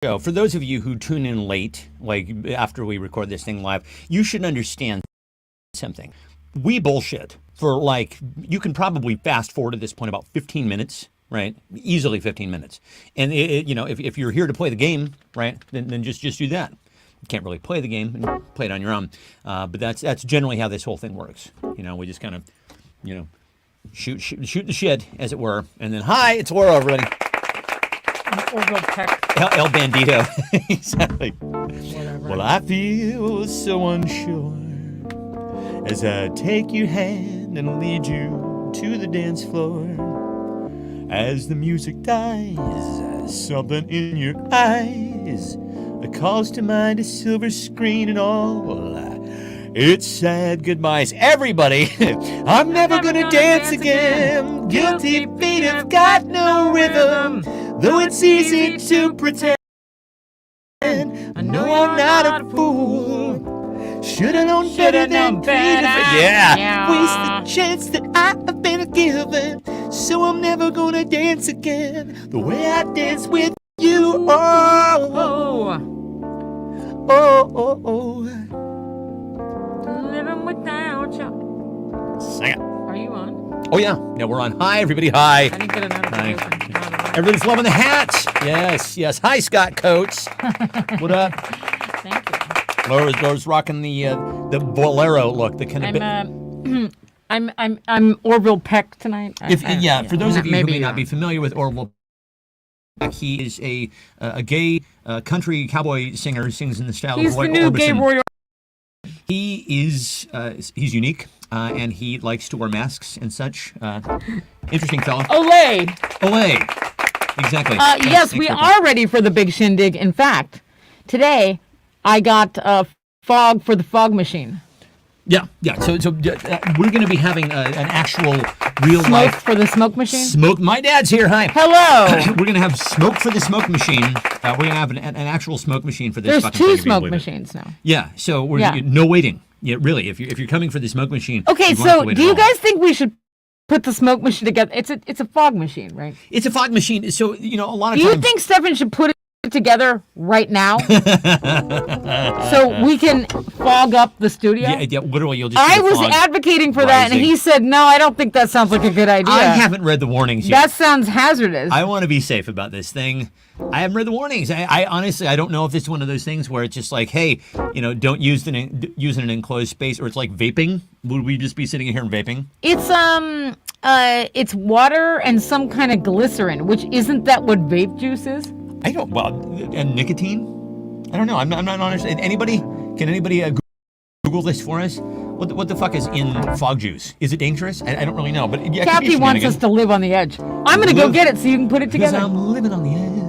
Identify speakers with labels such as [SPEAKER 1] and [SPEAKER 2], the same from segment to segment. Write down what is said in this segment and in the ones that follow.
[SPEAKER 1] show, for those of you who tune in late, like after we record this thing live, you should understand something. We bullshit for like, you can probably fast forward at this point about 15 minutes, right? Easily 15 minutes. And if you're here to play the game, right, then just do that. You can't really play the game and play it on your own. But that's generally how this whole thing works. We just kind of, shoot the shit, as it were. And then, hi, it's Laura, everybody. El Bandito. Exactly.
[SPEAKER 2] Whatever.
[SPEAKER 1] Well, I feel so unsure as I take your hand and lead you to the dance floor. As the music dies, something in your eyes calls to mind a silver screen and all. It's sad goodbyes. Everybody, I'm never gonna dance again. Guilty feet have got no rhythm, though it's easy to pretend. I know I'm not a fool. Should've known better than Peter. Yeah. Waste the chance that I have been given. So I'm never gonna dance again the way I dance with you. Oh, oh, oh, oh.
[SPEAKER 2] Living without you.
[SPEAKER 1] Sing it.
[SPEAKER 2] Are you on?
[SPEAKER 1] Oh, yeah. Yeah, we're on. Hi, everybody. Hi.
[SPEAKER 2] I didn't get a notification.
[SPEAKER 1] Everybody's loving the hats. Yes. Hi, Scott Coates. What up?
[SPEAKER 2] Thank you.
[SPEAKER 1] Laura's rocking the bolero look. The kind of.
[SPEAKER 2] I'm Orville Peck tonight.
[SPEAKER 1] For those of you who may
[SPEAKER 2] maybe
[SPEAKER 1] not be familiar with Orville, he is a gay country cowboy singer who sings in the style
[SPEAKER 2] He's
[SPEAKER 1] of Roy
[SPEAKER 2] the new
[SPEAKER 1] Orbison.
[SPEAKER 2] gay Roy.
[SPEAKER 1] He is he's unique, and he likes to wear masks and such. Interesting fellow.
[SPEAKER 2] Olay.
[SPEAKER 1] Exactly.
[SPEAKER 2] Yes, we are ready for the big shindig. In fact, today I got fog for the fog machine.
[SPEAKER 1] Yeah. So we're going to be having an actual real
[SPEAKER 2] Smoke
[SPEAKER 1] life
[SPEAKER 2] for the smoke machine.
[SPEAKER 1] smoke. My dad's here. Hi.
[SPEAKER 2] Hello.
[SPEAKER 1] We're going to have smoke for the smoke machine. We're going to have an actual smoke machine for this.
[SPEAKER 2] There's
[SPEAKER 1] fucking
[SPEAKER 2] two
[SPEAKER 1] thing, if you
[SPEAKER 2] smoke
[SPEAKER 1] believe it.
[SPEAKER 2] machines now.
[SPEAKER 1] Yeah. So we're no waiting. Yeah, really. If you're coming for the smoke machine.
[SPEAKER 2] Okay,
[SPEAKER 1] you won't have
[SPEAKER 2] so
[SPEAKER 1] to wait
[SPEAKER 2] do
[SPEAKER 1] at
[SPEAKER 2] you
[SPEAKER 1] all.
[SPEAKER 2] guys think we should put the smoke machine together? It's a fog machine, right?
[SPEAKER 1] It's a fog machine. So a lot of
[SPEAKER 2] Do you
[SPEAKER 1] times.
[SPEAKER 2] think Stefan should put it together right now so we can fog up the studio?
[SPEAKER 1] Yeah. Literally, you'll just.
[SPEAKER 2] I
[SPEAKER 1] see the
[SPEAKER 2] was
[SPEAKER 1] fog
[SPEAKER 2] advocating for that, and
[SPEAKER 1] rising.
[SPEAKER 2] he said, no, I don't think that sounds like a good idea.
[SPEAKER 1] I haven't read the warnings yet.
[SPEAKER 2] That sounds hazardous.
[SPEAKER 1] I want to be safe about this thing. I haven't read the warnings. I honestly, I don't know if it's one of those things where it's just like, hey, don't use it in an enclosed space, or it's like vaping. Would we just be sitting here and vaping?
[SPEAKER 2] It's water and some kind of glycerin, which isn't that what vape juice is?
[SPEAKER 1] I don't. Well, and nicotine. I don't know. I'm not honest. Can anybody Google this for us? What the fuck is in fog juice? Is it dangerous? I don't really know. But yeah,
[SPEAKER 2] Kathy wants us to live on the edge. I'm gonna go get it so you can put it
[SPEAKER 1] because
[SPEAKER 2] together.
[SPEAKER 1] I'm living on the edge.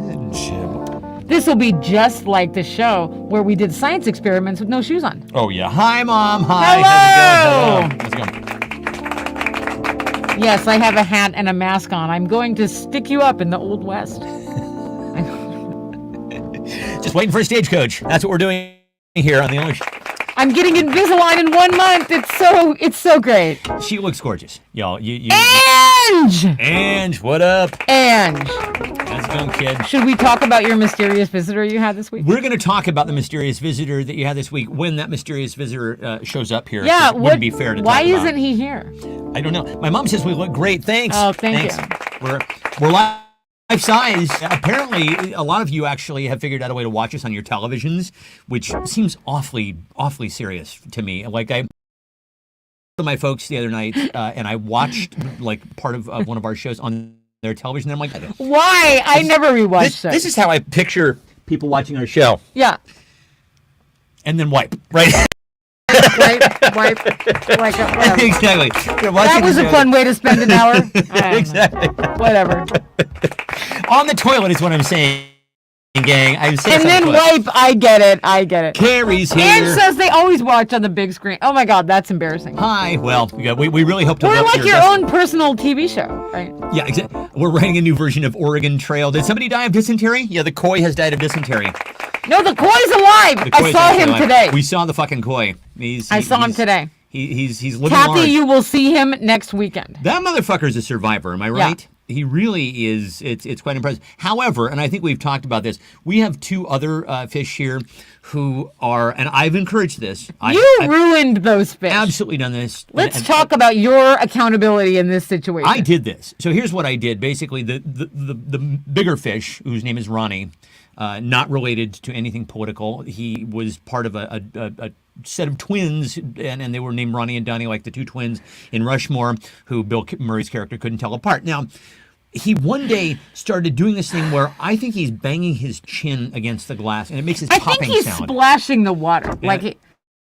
[SPEAKER 2] This will be just like the show where we did science experiments with no shoes on.
[SPEAKER 1] Oh yeah. Hi, Mom. Hi.
[SPEAKER 2] Hello.
[SPEAKER 1] How's it going?
[SPEAKER 2] Yes, I have a hat and a mask on. I'm going to stick you up in the Old West.
[SPEAKER 1] Just waiting for a stagecoach. That's what we're doing here on the only.
[SPEAKER 2] I'm getting Invisalign in 1 month. It's so great.
[SPEAKER 1] She looks gorgeous, y'all.
[SPEAKER 2] Ange,
[SPEAKER 1] what up?
[SPEAKER 2] Ange.
[SPEAKER 1] How's it going, kid?
[SPEAKER 2] Should we talk about your mysterious visitor you had this week?
[SPEAKER 1] We're going to talk about the mysterious visitor that you had this week when that mysterious visitor shows up here.
[SPEAKER 2] Yeah,
[SPEAKER 1] It wouldn't be fair to
[SPEAKER 2] why
[SPEAKER 1] talk about.
[SPEAKER 2] isn't he here?
[SPEAKER 1] I don't know. My mom says we look great. Thanks.
[SPEAKER 2] Oh, thank
[SPEAKER 1] you. We're life size. Apparently, a lot of you actually have figured out a way to watch us on your televisions, which seems awfully serious to me. Like I to my folks the other night, and I watched like part of one of our shows on their television. And I'm like,
[SPEAKER 2] why? I never rewatched it.
[SPEAKER 1] This is how I picture people watching our show.
[SPEAKER 2] Yeah.
[SPEAKER 1] And then wipe, right?
[SPEAKER 2] Wipe. Like whatever.
[SPEAKER 1] Exactly.
[SPEAKER 2] That was a fun way to spend an hour.
[SPEAKER 1] Exactly.
[SPEAKER 2] Whatever.
[SPEAKER 1] On the toilet is what I'm saying, gang. I'm saying.
[SPEAKER 2] And then wipe. I get it.
[SPEAKER 1] Carrie's here.
[SPEAKER 2] Ange says they always watch on the big screen. Oh my God, that's embarrassing.
[SPEAKER 1] Hi. Well, we really hope to.
[SPEAKER 2] We're
[SPEAKER 1] look
[SPEAKER 2] like your own personal TV show, right?
[SPEAKER 1] Yeah, exactly. We're writing a new version of Oregon Trail. Did somebody die of dysentery? Yeah, the koi has died of dysentery.
[SPEAKER 2] No, the koi's alive. I saw him today.
[SPEAKER 1] We saw the fucking koi.
[SPEAKER 2] I saw him today.
[SPEAKER 1] He's living
[SPEAKER 2] Kathy,
[SPEAKER 1] large.
[SPEAKER 2] you will see him next weekend.
[SPEAKER 1] That motherfucker's a survivor. Am I right?
[SPEAKER 3] He really is. It's quite impressive. However, and I think we've talked about this, we have two other fish here who are, and I've encouraged this. I've
[SPEAKER 2] ruined those fish.
[SPEAKER 3] absolutely done this.
[SPEAKER 2] Let's
[SPEAKER 3] And
[SPEAKER 2] talk about your accountability in this situation.
[SPEAKER 3] I did this. So here's what I did. Basically, the bigger fish, whose name is Ronnie, not related to anything political. He was part of a set of twins, and they were named Ronnie and Donnie, like the two twins in Rushmore, who Bill Murray's character couldn't tell apart. Now, he one day started doing this thing where I think he's banging his chin against the glass, and it makes this
[SPEAKER 2] I
[SPEAKER 3] popping
[SPEAKER 2] think he's
[SPEAKER 3] sound.
[SPEAKER 2] splashing the water.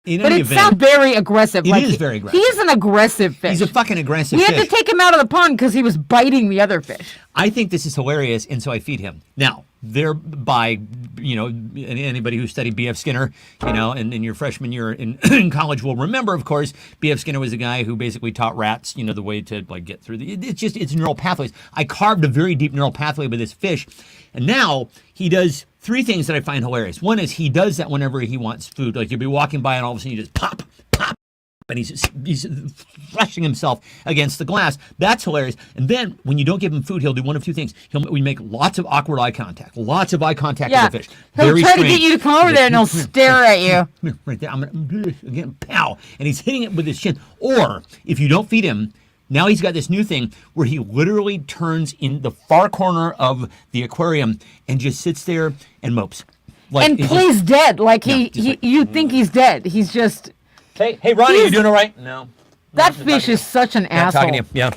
[SPEAKER 3] In
[SPEAKER 2] But
[SPEAKER 3] any
[SPEAKER 2] it
[SPEAKER 3] event,
[SPEAKER 2] sounds very aggressive.
[SPEAKER 3] It is very aggressive.
[SPEAKER 2] He is an aggressive fish.
[SPEAKER 3] he's a fucking aggressive
[SPEAKER 2] We
[SPEAKER 3] fish.
[SPEAKER 2] had to take him out of the pond because he was biting the other fish.
[SPEAKER 3] I think this is hilarious, and so I feed him. Now, thereby, anybody who studied B.F. Skinner, in your freshman year in college will remember, of course, B.F. Skinner was a guy who basically taught rats, the way to get through it's neural pathways. I carved a very deep neural pathway with this fish, and now he does three things that I find hilarious. One is he does that whenever he wants food. Like you'll be walking by and all of a sudden you just pop, and he's thrashing himself against the glass. That's hilarious. And then when you don't give him food, he'll do one of two things. We make lots of awkward eye contact. Lots of eye contact
[SPEAKER 2] Yeah.
[SPEAKER 3] with the fish.
[SPEAKER 2] He'll
[SPEAKER 3] Very
[SPEAKER 2] try
[SPEAKER 3] strange.
[SPEAKER 2] to get you to come over there and he'll stare at you.
[SPEAKER 3] Right there. I'm gonna again, pow, and he's hitting it with his chin. Or if you don't feed him, now he's got this new thing where he literally turns in the far corner of the aquarium and just sits there and mopes.
[SPEAKER 2] And
[SPEAKER 3] he's
[SPEAKER 2] plays dead. Like
[SPEAKER 3] just
[SPEAKER 2] you think he's dead. He's just.
[SPEAKER 3] Hey, Ronnie, you doing all right? No.
[SPEAKER 2] That fish is such an
[SPEAKER 3] Yeah,
[SPEAKER 2] asshole.
[SPEAKER 3] talking to you. Yeah.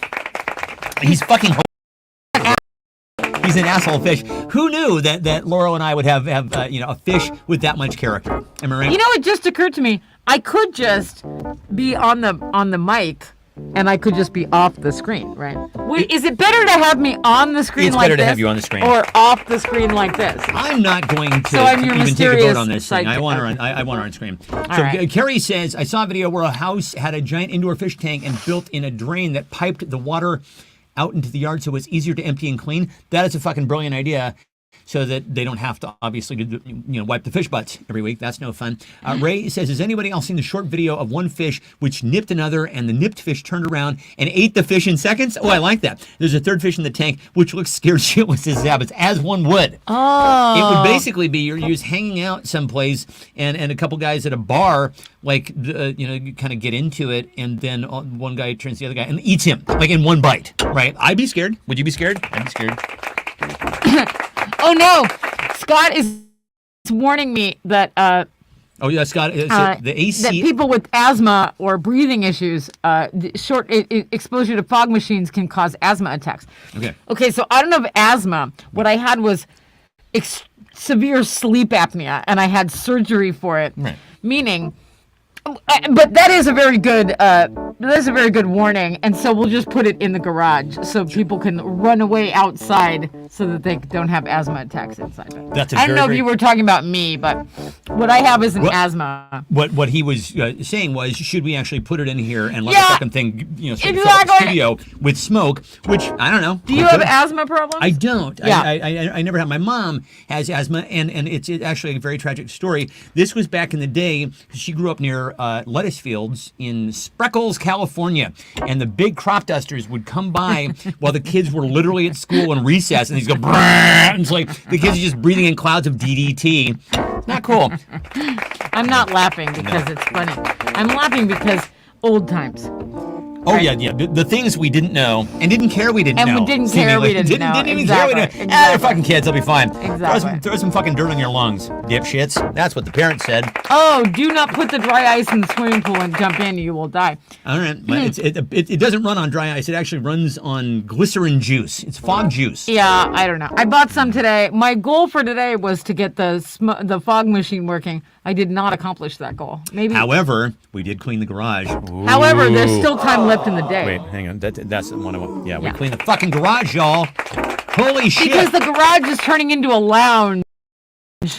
[SPEAKER 3] He's fucking. He's an asshole fish. Who knew that Laurel and I would have a fish with that much character? Am I right?
[SPEAKER 2] It just occurred to me. I could just be on the mic, and I could just be off the screen, right? Is it better to have me on the screen
[SPEAKER 3] It's
[SPEAKER 2] like
[SPEAKER 3] better
[SPEAKER 2] this?
[SPEAKER 3] to have you on the screen.
[SPEAKER 2] Or off the screen like this?
[SPEAKER 3] I'm not going to
[SPEAKER 2] So I'm your
[SPEAKER 3] even take a
[SPEAKER 2] mysterious
[SPEAKER 3] vote on this thing. I
[SPEAKER 2] sidekick.
[SPEAKER 3] want her on. I want her on screen. So
[SPEAKER 2] right.
[SPEAKER 3] Carrie says, I saw a video where a house had a giant indoor fish tank and built in a drain that piped the water out into the yard so it was easier to empty and clean. That is a fucking brilliant idea. So that they don't have to obviously wipe the fish butts every week. That's no fun. Ray says, has anybody else seen the short video of one fish which nipped another and the nipped fish turned around and ate the fish in seconds? Oh, I like that. There's a third fish in the tank which looks scared shitless as habits, as one would.
[SPEAKER 2] Oh.
[SPEAKER 3] It would basically be you're just hanging out someplace and a couple guys at a bar kind of get into it, and then one guy turns to the other guy and eats him like in one bite. Right? I'd be scared. Would you be scared? I'd be scared.
[SPEAKER 2] Oh no! Scott is warning me that
[SPEAKER 3] Oh yeah, Scott. The AC.
[SPEAKER 2] that people with asthma or breathing issues, exposure to fog machines can cause asthma attacks.
[SPEAKER 3] Okay.
[SPEAKER 2] Okay, so I don't know if asthma. What I had was severe sleep apnea, and I had surgery for it.
[SPEAKER 3] Right.
[SPEAKER 2] Meaning, but that is a very good. That's a very good warning, and so we'll just put it in the garage so people can run away outside so that they don't have asthma attacks inside.
[SPEAKER 3] That's a
[SPEAKER 2] I don't
[SPEAKER 3] very,
[SPEAKER 2] know if
[SPEAKER 3] very-
[SPEAKER 2] you were talking about me, but what I have is an asthma.
[SPEAKER 3] What he was saying was, should we actually put it in here and let
[SPEAKER 2] Yeah,
[SPEAKER 3] the fucking thing, sort of fill up the
[SPEAKER 2] exactly.
[SPEAKER 3] studio with smoke? Which I don't know.
[SPEAKER 2] Do you have asthma problems?
[SPEAKER 3] I don't.
[SPEAKER 2] Yeah.
[SPEAKER 3] I never have. My mom has asthma, and it's actually a very tragic story. This was back in the day. She grew up near lettuce fields in Spreckles, California, and the big crop dusters would come by while the kids were literally at school in recess, and these go, "Brrr," and it's like the kids are just breathing in clouds of DDT. Not cool.
[SPEAKER 2] I'm not laughing because it's funny. I'm laughing because old times.
[SPEAKER 3] Oh
[SPEAKER 2] Right.
[SPEAKER 3] yeah. The things we didn't know and didn't care we didn't
[SPEAKER 2] And
[SPEAKER 3] know.
[SPEAKER 2] we didn't care we
[SPEAKER 3] seemingly.
[SPEAKER 2] didn't know.
[SPEAKER 3] Didn't even care we
[SPEAKER 2] Exactly.
[SPEAKER 3] didn't. They're fucking kids. They'll be fine.
[SPEAKER 2] Exactly.
[SPEAKER 3] Throw some fucking dirt on your lungs, dipshits. That's what the parents said.
[SPEAKER 2] Oh, do not put the dry ice in the swimming pool and jump in, you will die.
[SPEAKER 3] All right. It doesn't run on dry ice. It actually runs on glycerin juice. It's fog juice.
[SPEAKER 2] Yeah, I don't know. I bought some today. My goal for today was to get the fog machine working. I did not accomplish that goal. Maybe.
[SPEAKER 3] However, we did clean the garage.
[SPEAKER 2] However, there's still time left in the day.
[SPEAKER 3] Wait, hang on. That's one of them. Yeah, we
[SPEAKER 2] Yeah.
[SPEAKER 3] cleaned the fucking garage, y'all. Holy shit.
[SPEAKER 2] Because the garage is turning into a lounge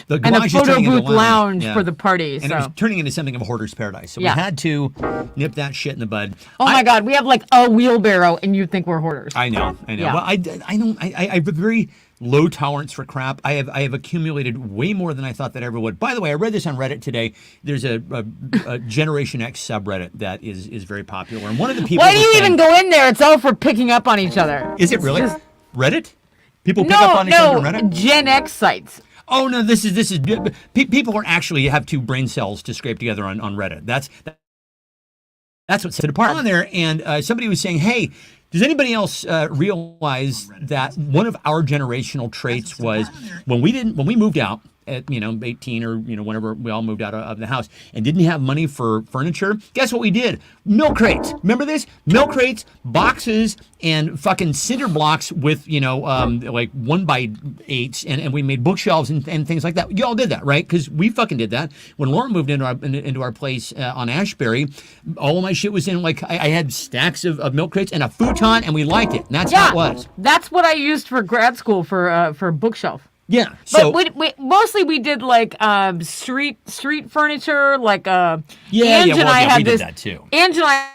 [SPEAKER 3] the
[SPEAKER 2] and a
[SPEAKER 3] garage is
[SPEAKER 2] photo
[SPEAKER 3] turning into
[SPEAKER 2] booth lounge
[SPEAKER 3] Yeah.
[SPEAKER 2] for the party.
[SPEAKER 3] And it was turning into something of a hoarder's paradise. So
[SPEAKER 2] Yeah.
[SPEAKER 3] we had to nip that shit in the bud.
[SPEAKER 2] Oh my God, we have like a wheelbarrow, and you think we're hoarders.
[SPEAKER 3] I know.
[SPEAKER 2] Yeah.
[SPEAKER 3] Well, I don't. I have a very low tolerance for crap. I have accumulated way more than I thought that I ever would. By the way, I read this on Reddit today. There's a Generation X subreddit that is very popular, and one of the people.
[SPEAKER 2] Why do you
[SPEAKER 3] was saying,
[SPEAKER 2] even go in there? It's all for picking up on each other.
[SPEAKER 3] Is it
[SPEAKER 2] It's
[SPEAKER 3] really
[SPEAKER 2] just-
[SPEAKER 3] Reddit? People pick up on each other on Reddit?
[SPEAKER 2] Gen X sites.
[SPEAKER 3] Oh no, this is people are actually have two brain cells to scrape together on Reddit. That's what's the department on there. And somebody was saying, hey, does anybody else realize that one of our generational traits was when we moved out at 18 or whenever we all moved out of the house and didn't have money for furniture? Guess what we did? Milk crates. Remember this? Milk crates, boxes, and fucking cinder blocks with like 1x8s, and we made bookshelves and things like that. You all did that, right? Because we fucking did that. When Lauren moved into our place on Ashbury, all of my shit was in like I had stacks of milk crates and a futon, and we liked it. And that's how it was.
[SPEAKER 2] That's what I used for grad school for bookshelf.
[SPEAKER 3] Yeah.
[SPEAKER 2] But
[SPEAKER 3] So
[SPEAKER 2] we mostly we did like street furniture, like Ange
[SPEAKER 3] we did that too.
[SPEAKER 2] Ange and I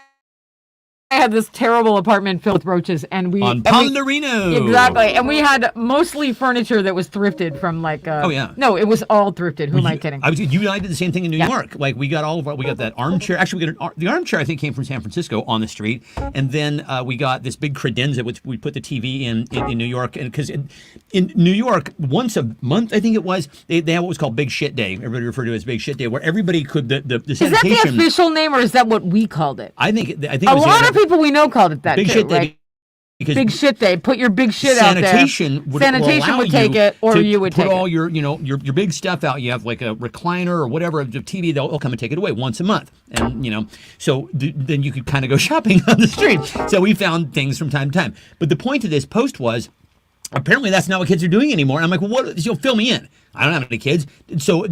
[SPEAKER 2] had this terrible apartment filled with roaches, and we
[SPEAKER 3] On Ponderino.
[SPEAKER 2] Exactly, and we had mostly furniture that was thrifted from like.
[SPEAKER 3] Oh, yeah.
[SPEAKER 2] No, it was all thrifted. Who am I kidding?
[SPEAKER 3] You and I did the same thing in New York. Like we got that armchair. Actually, the armchair I think came from San Francisco on the street, and then we got this big credenza which we put the TV in New York, and because in New York once a month I think it was they have what was called Big Shit Day. Everybody referred to it as Big Shit Day, where everybody could the
[SPEAKER 2] Is that
[SPEAKER 3] sanitation.
[SPEAKER 2] the official name, or is that what we called it?
[SPEAKER 3] I think
[SPEAKER 2] A
[SPEAKER 3] it was
[SPEAKER 2] lot of people we know called it that
[SPEAKER 3] Big
[SPEAKER 2] too,
[SPEAKER 3] Shit Day.
[SPEAKER 2] right?
[SPEAKER 3] Because
[SPEAKER 2] Big shit day. Put your big shit out there.
[SPEAKER 3] Sanitation would
[SPEAKER 2] take it, or you would
[SPEAKER 3] put
[SPEAKER 2] take
[SPEAKER 3] all
[SPEAKER 2] it.
[SPEAKER 3] your big stuff out. You have like a recliner or whatever, the TV. They'll come and take it away once a month, and so then you could kind of go shopping on the street. So we found things from time to time. But the point of this post was, apparently that's not what kids are doing anymore. And I'm like, well, what? Fill me in. I don't have any kids. So,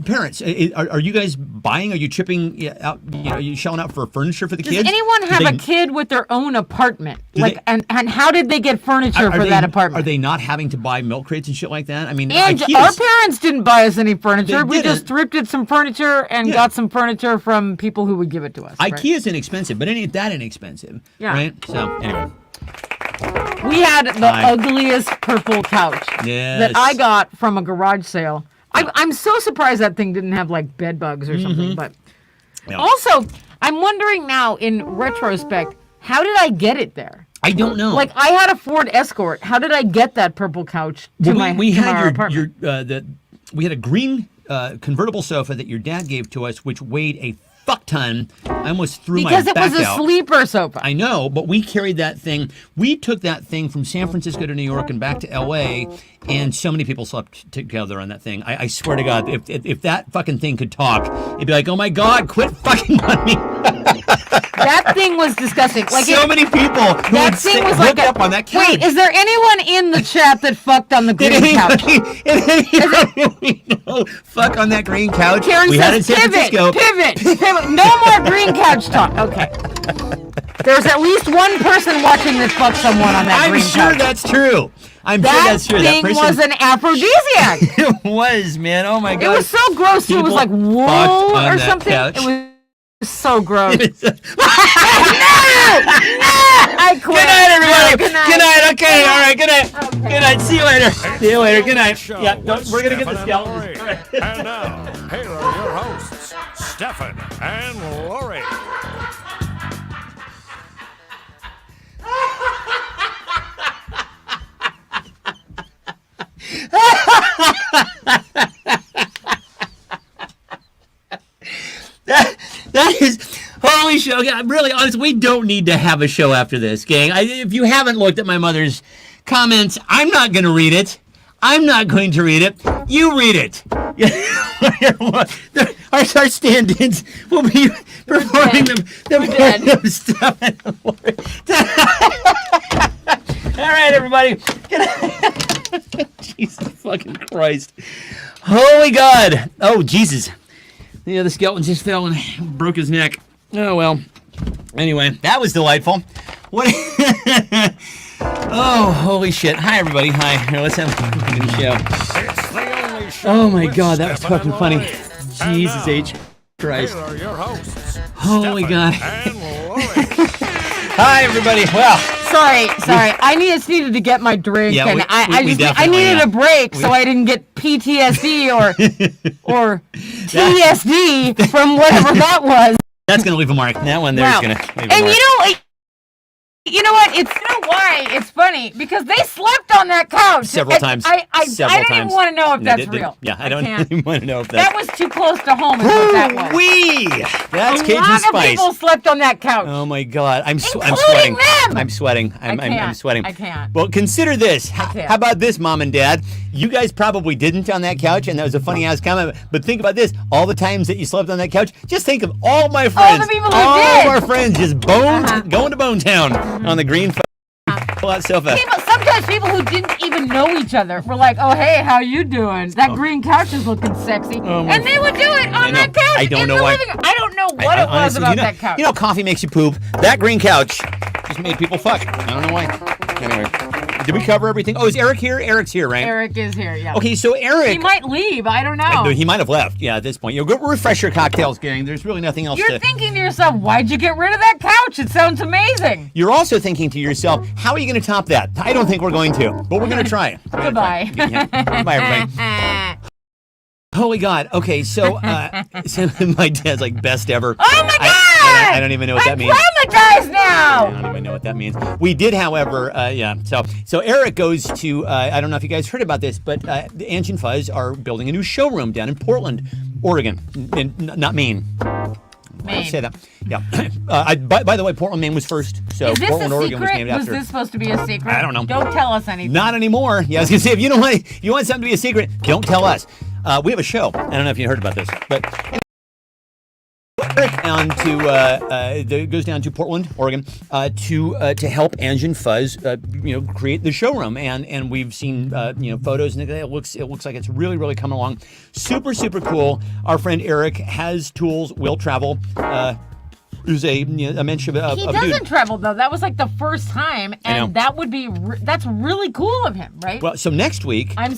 [SPEAKER 3] parents, are you guys buying? Are you chipping out? Are you shelling out for furniture for the kids?
[SPEAKER 2] Does anyone have a kid with their own apartment? And how did they get furniture for that apartment?
[SPEAKER 3] Are they not having to buy milk crates and shit like that? I mean,
[SPEAKER 2] And
[SPEAKER 3] IKEA's,
[SPEAKER 2] our parents didn't buy us any furniture.
[SPEAKER 3] They
[SPEAKER 2] We just
[SPEAKER 3] didn't.
[SPEAKER 2] thrifted some furniture and
[SPEAKER 3] Yeah.
[SPEAKER 2] got some furniture from people who would give it to us. right?
[SPEAKER 3] IKEA's inexpensive, but it ain't that inexpensive.
[SPEAKER 2] Yeah.
[SPEAKER 3] Right? So, anyway.
[SPEAKER 2] We had the
[SPEAKER 3] Hi.
[SPEAKER 2] ugliest purple couch
[SPEAKER 3] Yes.
[SPEAKER 2] that I got from a garage sale. I'm so surprised that thing didn't have like bed bugs or something. But
[SPEAKER 3] Yeah.
[SPEAKER 2] also, I'm wondering now in retrospect, how did I get it there?
[SPEAKER 3] I don't know.
[SPEAKER 2] Like I had a Ford Escort. How did I get that purple couch to
[SPEAKER 3] Well, we
[SPEAKER 2] to
[SPEAKER 3] had
[SPEAKER 2] our apartment?
[SPEAKER 3] we had a green convertible sofa that your dad gave to us, which weighed a fuck ton. I almost threw
[SPEAKER 2] Because
[SPEAKER 3] my
[SPEAKER 2] it
[SPEAKER 3] back
[SPEAKER 2] was a
[SPEAKER 3] out.
[SPEAKER 2] sleeper sofa.
[SPEAKER 3] I know, but we carried that thing. We took that thing from San Francisco to New York and back to L.A., and so many people slept together on that thing. I swear to God, if that fucking thing could talk, it'd be like, oh my God, quit fucking on me.
[SPEAKER 2] That thing was disgusting. Like
[SPEAKER 3] So many people who
[SPEAKER 2] that
[SPEAKER 3] would
[SPEAKER 2] thing was
[SPEAKER 3] hook
[SPEAKER 2] like
[SPEAKER 3] up on that couch.
[SPEAKER 2] Wait, is there anyone in the chat that fucked on the
[SPEAKER 3] Did
[SPEAKER 2] green couch?
[SPEAKER 3] anybody we know fuck on that green couch?
[SPEAKER 2] Karen
[SPEAKER 3] we had it in
[SPEAKER 2] says
[SPEAKER 3] San Francisco.
[SPEAKER 2] pivot. No more green couch talk. Okay. There's at least one person watching that fucked someone on that
[SPEAKER 3] I'm
[SPEAKER 2] green
[SPEAKER 3] sure
[SPEAKER 2] couch.
[SPEAKER 3] that's true. I'm sure
[SPEAKER 2] That
[SPEAKER 3] that's true.
[SPEAKER 2] thing
[SPEAKER 3] That person
[SPEAKER 2] was an aphrodisiac.
[SPEAKER 3] it was, man. Oh my
[SPEAKER 2] It
[SPEAKER 3] God.
[SPEAKER 2] was so gross too. It was
[SPEAKER 3] People
[SPEAKER 2] like wool
[SPEAKER 3] fucked on
[SPEAKER 2] or
[SPEAKER 3] that
[SPEAKER 2] something.
[SPEAKER 3] couch.
[SPEAKER 2] It was so gross. I quit.
[SPEAKER 3] Good night, everybody.
[SPEAKER 2] Good night.
[SPEAKER 3] Good night. Okay. All right. Good night.
[SPEAKER 2] Okay.
[SPEAKER 3] Good night. See you later. See you later. Good night.
[SPEAKER 4] Show
[SPEAKER 3] Yeah.
[SPEAKER 4] with
[SPEAKER 3] We're gonna get the
[SPEAKER 4] Stefan and
[SPEAKER 3] skeletons.
[SPEAKER 4] Laurie. And now, here are your hosts, Stefan and Laurie.
[SPEAKER 3] That is holy shit. Okay, I'm really honest. We don't need to have a show after this, gang. If you haven't looked at my mother's comments, I'm not going to read it. I'm not going to read it. You read it. Our stand-ins will be performing the stuff. All right, everybody. Jesus fucking Christ. Holy God. Oh, Jesus. Yeah, the skeleton just fell and broke his neck. Oh, well. Anyway, that was delightful. What? Oh, holy shit. Hi, everybody. Hi. Here, let's have a fucking show.
[SPEAKER 4] It's the only show
[SPEAKER 3] Oh, my
[SPEAKER 4] with
[SPEAKER 3] God. That was
[SPEAKER 4] Stefan
[SPEAKER 3] fucking
[SPEAKER 4] and
[SPEAKER 3] funny.
[SPEAKER 4] Laurie. And
[SPEAKER 3] Jesus
[SPEAKER 4] now,
[SPEAKER 3] H. Christ.
[SPEAKER 4] Here are your hosts,
[SPEAKER 3] Holy
[SPEAKER 4] Stefan
[SPEAKER 3] God.
[SPEAKER 4] and Laurie.
[SPEAKER 3] Hi, everybody. Well,
[SPEAKER 2] sorry. I just needed to get my drink,
[SPEAKER 3] Yeah,
[SPEAKER 2] and
[SPEAKER 3] we
[SPEAKER 2] I
[SPEAKER 3] definitely,
[SPEAKER 2] needed
[SPEAKER 3] yeah.
[SPEAKER 2] a break so I didn't get PTSD or TSD from whatever that was.
[SPEAKER 3] That's gonna leave a mark. That one there's
[SPEAKER 2] Wow.
[SPEAKER 3] gonna leave a
[SPEAKER 2] And
[SPEAKER 3] mark.
[SPEAKER 2] you know what? You know why? It's funny because they slept on that couch
[SPEAKER 3] Several times.
[SPEAKER 2] I
[SPEAKER 3] Several
[SPEAKER 2] don't even
[SPEAKER 3] times.
[SPEAKER 2] want to know if
[SPEAKER 3] No,
[SPEAKER 2] that's
[SPEAKER 3] did-
[SPEAKER 2] real.
[SPEAKER 3] Yeah, I don't
[SPEAKER 2] can't.
[SPEAKER 3] even want to know if
[SPEAKER 2] That
[SPEAKER 3] that's.
[SPEAKER 2] was too close to home. Is what that was.
[SPEAKER 3] Wee! That's
[SPEAKER 2] A
[SPEAKER 3] Cajun
[SPEAKER 2] lot of
[SPEAKER 3] spice.
[SPEAKER 2] people slept on that couch.
[SPEAKER 3] Oh my God, I'm
[SPEAKER 2] Including
[SPEAKER 3] sweating.
[SPEAKER 2] them!
[SPEAKER 3] I'm sweating. I'm
[SPEAKER 2] can't.
[SPEAKER 3] sweating.
[SPEAKER 2] I can't.
[SPEAKER 3] Well, consider this.
[SPEAKER 2] can't.
[SPEAKER 3] How about this, Mom and Dad? You guys probably didn't on that couch, and that was a funny ass comment. But think about this: all the times that you slept on that couch. Just think of all my friends,
[SPEAKER 2] the people who
[SPEAKER 3] all
[SPEAKER 2] did.
[SPEAKER 3] of our friends, just going to Bone Town on the green pull-out sofa.
[SPEAKER 2] Sometimes people who didn't even know each other were like, "Oh, hey, how you doing? That green couch is looking sexy,"
[SPEAKER 3] Oh, my
[SPEAKER 2] and they would do it
[SPEAKER 3] I
[SPEAKER 2] on
[SPEAKER 3] know.
[SPEAKER 2] that couch.
[SPEAKER 3] I don't
[SPEAKER 2] in
[SPEAKER 3] know
[SPEAKER 2] the
[SPEAKER 3] why.
[SPEAKER 2] living room. I don't know what it was
[SPEAKER 3] Honestly,
[SPEAKER 2] about that couch.
[SPEAKER 3] You know, coffee makes you poop. That green couch just made people fuck. I don't know why. Anyway, did we cover everything? Oh, is Eric here? Eric's here, right?
[SPEAKER 2] Eric is here. Yeah.
[SPEAKER 3] Okay, so Eric.
[SPEAKER 2] He might leave. I don't know.
[SPEAKER 3] No, he might have left. Yeah, at this point. Go refresh your cocktails, gang. There's really nothing else
[SPEAKER 2] You're
[SPEAKER 3] to.
[SPEAKER 2] thinking to yourself, "Why'd you get rid of that couch? It sounds amazing."
[SPEAKER 3] You're also thinking to yourself, how are you going to top that? I don't think we're going to, but we're going to try.
[SPEAKER 2] Goodbye.
[SPEAKER 3] Yeah. Bye, everybody. Holy God. Okay, so, so my dad's like best ever.
[SPEAKER 2] Oh my God!
[SPEAKER 3] I don't even know what that means.
[SPEAKER 2] Traumatized
[SPEAKER 3] I
[SPEAKER 2] now.
[SPEAKER 3] don't even know what that means. We did, however, yeah. So Eric goes to. I don't know if you guys heard about this, but Angie and Fuzz are building a new showroom down in Portland, Oregon, not Maine. I say that. Yeah. By the way, Portland, Maine was first. So
[SPEAKER 2] Is this
[SPEAKER 3] Portland,
[SPEAKER 2] a
[SPEAKER 3] Oregon was
[SPEAKER 2] secret?
[SPEAKER 3] named
[SPEAKER 2] Was
[SPEAKER 3] after.
[SPEAKER 2] this supposed to be a secret?
[SPEAKER 3] I don't know.
[SPEAKER 2] Don't tell us anything.
[SPEAKER 3] Not anymore. Yeah, I was gonna say if you don't want you want something to be a secret, don't tell us. We have a show. I don't know if you heard about this, but Eric goes down to Portland, Oregon, to help Angie and Fuzz, create the showroom, and we've seen photos, and it looks like it's really coming along, super cool. Our friend Eric has tools, will travel. Who's a mention of
[SPEAKER 2] He
[SPEAKER 3] a
[SPEAKER 2] doesn't
[SPEAKER 3] dude.
[SPEAKER 2] travel though. That was like the first time,
[SPEAKER 3] know.
[SPEAKER 2] and that would be that's really cool of him, right?
[SPEAKER 3] Well, so next week.
[SPEAKER 2] I'm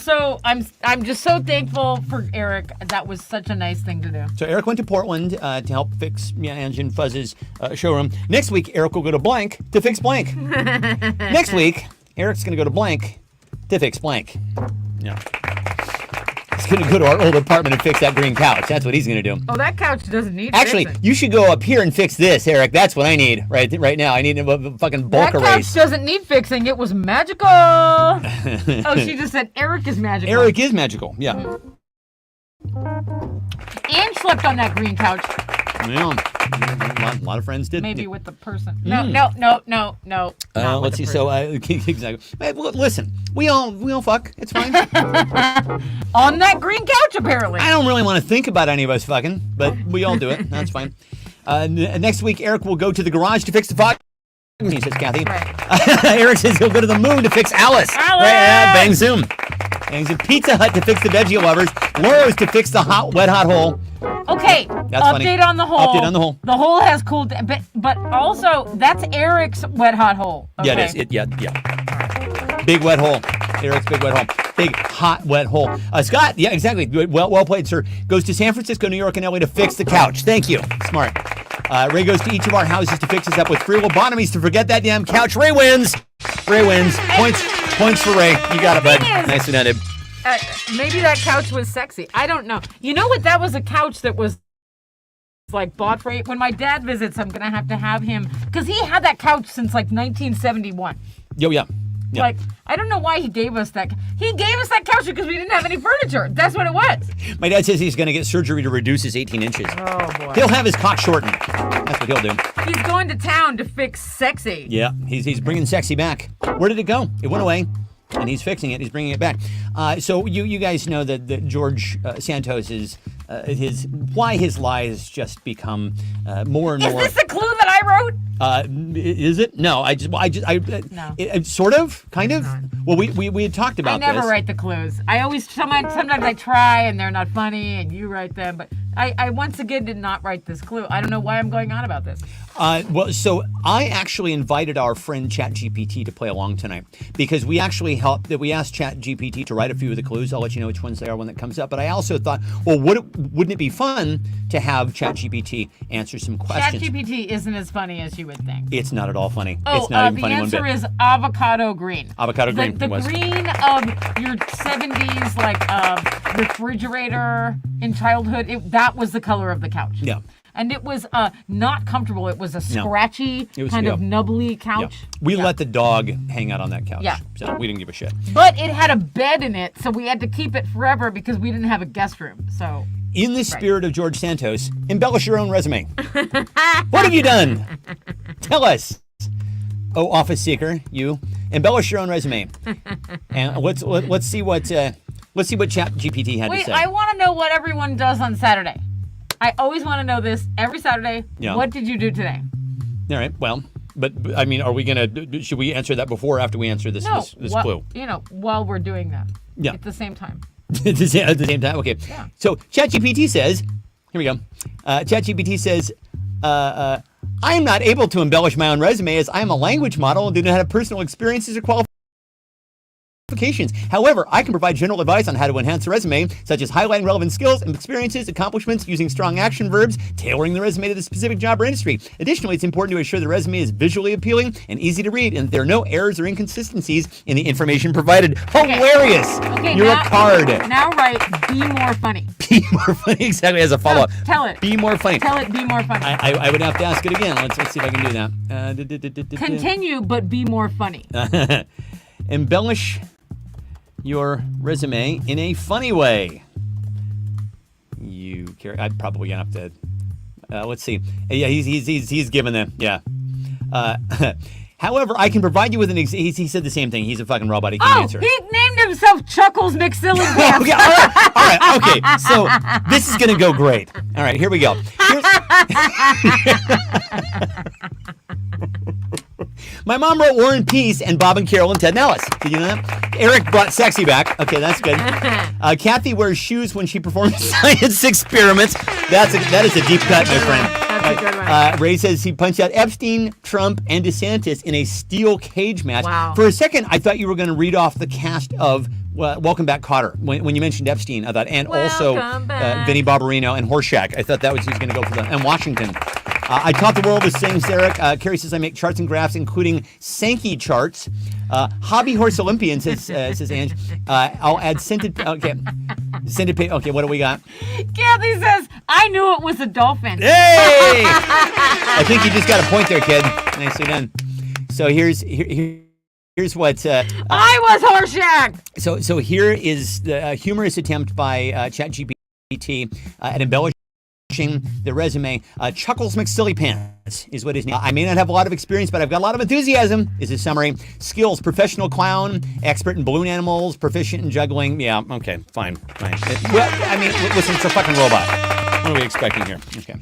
[SPEAKER 2] just so thankful for Eric. That was such a nice thing to do.
[SPEAKER 3] So Eric went to Portland to help fix Angie and Fuzz's showroom. Next week, Eric will go to blank to fix blank. Next week, Eric's going to go to blank to fix blank. Yeah. He's going to go to our old apartment and fix that green couch. That's what he's going to do.
[SPEAKER 2] Oh, that couch doesn't need
[SPEAKER 3] Actually,
[SPEAKER 2] fixing.
[SPEAKER 3] you should go up here and fix this, Eric. That's what I need right now. I need a fucking bulk
[SPEAKER 2] That couch
[SPEAKER 3] erase.
[SPEAKER 2] doesn't need fixing. It was magical. Oh, she just said Eric is magical.
[SPEAKER 3] Eric is magical. Yeah.
[SPEAKER 2] And slept on that green couch.
[SPEAKER 3] Yeah. A lot of friends did.
[SPEAKER 2] Maybe with the person. No. Not with
[SPEAKER 3] Let's
[SPEAKER 2] the
[SPEAKER 3] see. So
[SPEAKER 2] person.
[SPEAKER 3] exactly. Hey, listen, we all fuck. It's fine.
[SPEAKER 2] On that green couch, apparently.
[SPEAKER 3] I don't really want to think about any of us fucking, but we all do it. That's fine. Next week, Eric will go to the garage to fix the fog. He says, Kathy.
[SPEAKER 2] Right.
[SPEAKER 3] Eric says he'll go to the moon to fix Alice.
[SPEAKER 2] Alice!
[SPEAKER 3] Bang zoom. Bang zoom. Pizza Hut to fix the veggie lovers. Laura's to fix the wet hot hole.
[SPEAKER 2] Okay.
[SPEAKER 3] That's funny.
[SPEAKER 2] Update on the hole.
[SPEAKER 3] Update on the hole.
[SPEAKER 2] The hole has cooled down, but also that's Eric's wet hot hole. Okay.
[SPEAKER 3] Yeah, it is. Yeah. Big wet hole. Eric's big wet hole. Big hot wet hole. Scott, yeah, exactly. Well played, sir. Goes to San Francisco, New York, and LA to fix the couch. Thank you. Smart. Ray goes to each of our houses to fix us up with free lobotomies to forget that damn couch. Ray wins. Ray wins. Points for Ray. You got it, bud. Nicely done, dude.
[SPEAKER 2] Maybe that couch was sexy. I don't know. You know what? That was a couch that was like bought for when my dad visits. I'm gonna have him because he had that couch since like 1971.
[SPEAKER 3] Yo, yeah.
[SPEAKER 2] Like, I don't know why he gave us that. He gave us that couch because we didn't have any furniture. That's what it was.
[SPEAKER 3] My dad says he's going to get surgery to reduce his 18 inches.
[SPEAKER 2] Oh, boy.
[SPEAKER 3] He'll have his cock shortened. That's what he'll do.
[SPEAKER 2] He's going to town to fix sexy.
[SPEAKER 3] Yeah, he's bringing sexy back. Where did it go? It went away, and he's fixing it. He's bringing it back. So you guys know that George Santos is why his lies just become more and more.
[SPEAKER 2] Is this a clue that I wrote?
[SPEAKER 3] Is it? No,
[SPEAKER 2] No.
[SPEAKER 3] Sort of, kind of. Well, we had talked about
[SPEAKER 2] I never
[SPEAKER 3] this.
[SPEAKER 2] write the clues. I always sometimes I try and they're not funny and you write them, but I once again did not write this clue. I don't know why I'm going on about this.
[SPEAKER 3] Well, so I actually invited our friend ChatGPT to play along tonight because we actually we asked ChatGPT to write a few of the clues. I'll let you know which ones they are when that comes up. But I also thought, well, wouldn't it be fun to have ChatGPT answer some questions?
[SPEAKER 2] ChatGPT isn't as funny as you would think.
[SPEAKER 3] It's not at all funny.
[SPEAKER 2] Oh,
[SPEAKER 3] it's not even
[SPEAKER 2] the
[SPEAKER 3] funny one bit.
[SPEAKER 2] answer is avocado green.
[SPEAKER 3] Avocado green.
[SPEAKER 2] The
[SPEAKER 3] was.
[SPEAKER 2] green of your 70s refrigerator in childhood. That was the color of the couch.
[SPEAKER 3] Yeah.
[SPEAKER 2] And it was not comfortable. It was a scratchy,
[SPEAKER 3] It was-
[SPEAKER 2] kind of
[SPEAKER 3] yeah.
[SPEAKER 2] nubbly
[SPEAKER 3] Yeah.
[SPEAKER 2] couch.
[SPEAKER 3] We let the dog hang out on that couch.
[SPEAKER 2] Yeah.
[SPEAKER 3] So we didn't give a shit.
[SPEAKER 2] But it had a bed in it, so we had to keep it forever because we didn't have a guest room. So
[SPEAKER 3] In the spirit of George Santos, embellish your own resume. What have you done? Tell us. Oh, office seeker, you embellish your own resume. And let's see what ChatGPT had to
[SPEAKER 2] wait,
[SPEAKER 3] say.
[SPEAKER 2] I want to know what everyone does on Saturday. I always want to know this every Saturday.
[SPEAKER 3] Yeah.
[SPEAKER 2] What did you do today?
[SPEAKER 3] All right. Well, but I mean, are we gonna? Should we answer that before or after we answer this clue?
[SPEAKER 2] While we're doing that.
[SPEAKER 3] Yeah.
[SPEAKER 2] At the same time.
[SPEAKER 3] At the same time. Okay.
[SPEAKER 2] Yeah.
[SPEAKER 3] So ChatGPT says, here we go. ChatGPT says, I am not able to embellish my own resume as I am a language model and do not have personal experiences or qualifications. However, I can provide general advice on how to enhance a resume, such as highlighting relevant skills and experiences, accomplishments, using strong action verbs, tailoring the resume to the specific job or industry. Additionally, it's important to ensure the resume is visually appealing and easy to read, and that there are no errors or inconsistencies in the information provided. Hilarious!
[SPEAKER 2] Okay,
[SPEAKER 3] You're
[SPEAKER 2] now,
[SPEAKER 3] a card.
[SPEAKER 2] Now write, be more funny.
[SPEAKER 3] Be more funny, exactly, as a follow-up.
[SPEAKER 2] No, tell it.
[SPEAKER 3] Be more funny.
[SPEAKER 2] Tell it, be more funny.
[SPEAKER 3] I would have to ask it again. Let's see if I can do that.
[SPEAKER 2] Continue, but be more funny.
[SPEAKER 3] Embellish your resume in a funny way. You care? I'd probably have to. Let's see. Yeah, he's given them. Yeah. However, I can provide you with an. He said the same thing. He's a fucking robot. He can answer.
[SPEAKER 2] He named himself Chuckles McSillypants.
[SPEAKER 3] Okay, all right, okay. So this is gonna go great. All right, here we go. My mom wrote War and Peace and Bob and Carol and Ted and Alice. Did you know that? Eric brought Sexy back. Okay, that's good. Kathy wears shoes when she performs science experiments. That is a deep cut, my friend.
[SPEAKER 2] That's a good one.
[SPEAKER 3] Ray says he punched out Epstein, Trump, and DeSantis in a steel cage match.
[SPEAKER 2] Wow.
[SPEAKER 3] For a second, I thought you were going to read off the cast of Welcome Back, Kotter. When you mentioned Epstein, I thought, and also Vinnie Barbarino and Horseshack. I thought that was who's going to go for that. And Washington. I taught the world of things, Eric. Carrie says I make charts and graphs, including Sankey charts. Hobby Horse Olympian says Ange. I'll add scented. Okay, scented. Okay, what do we got?
[SPEAKER 2] Kathy says, I knew it was a dolphin.
[SPEAKER 3] Hey! I think you just got a point there, kid. Nicely done. So here's what.
[SPEAKER 2] I was Horseshack.
[SPEAKER 3] So here is the humorous attempt by ChatGPT at embellishing the resume. Chuckles McSillypants is what his name. I may not have a lot of experience, but I've got a lot of enthusiasm, is his summary. Skills: professional clown, expert in balloon animals, proficient in juggling. Yeah, okay, fine. Well, I mean, listen, it's a fucking robot. What are we expecting here? Okay.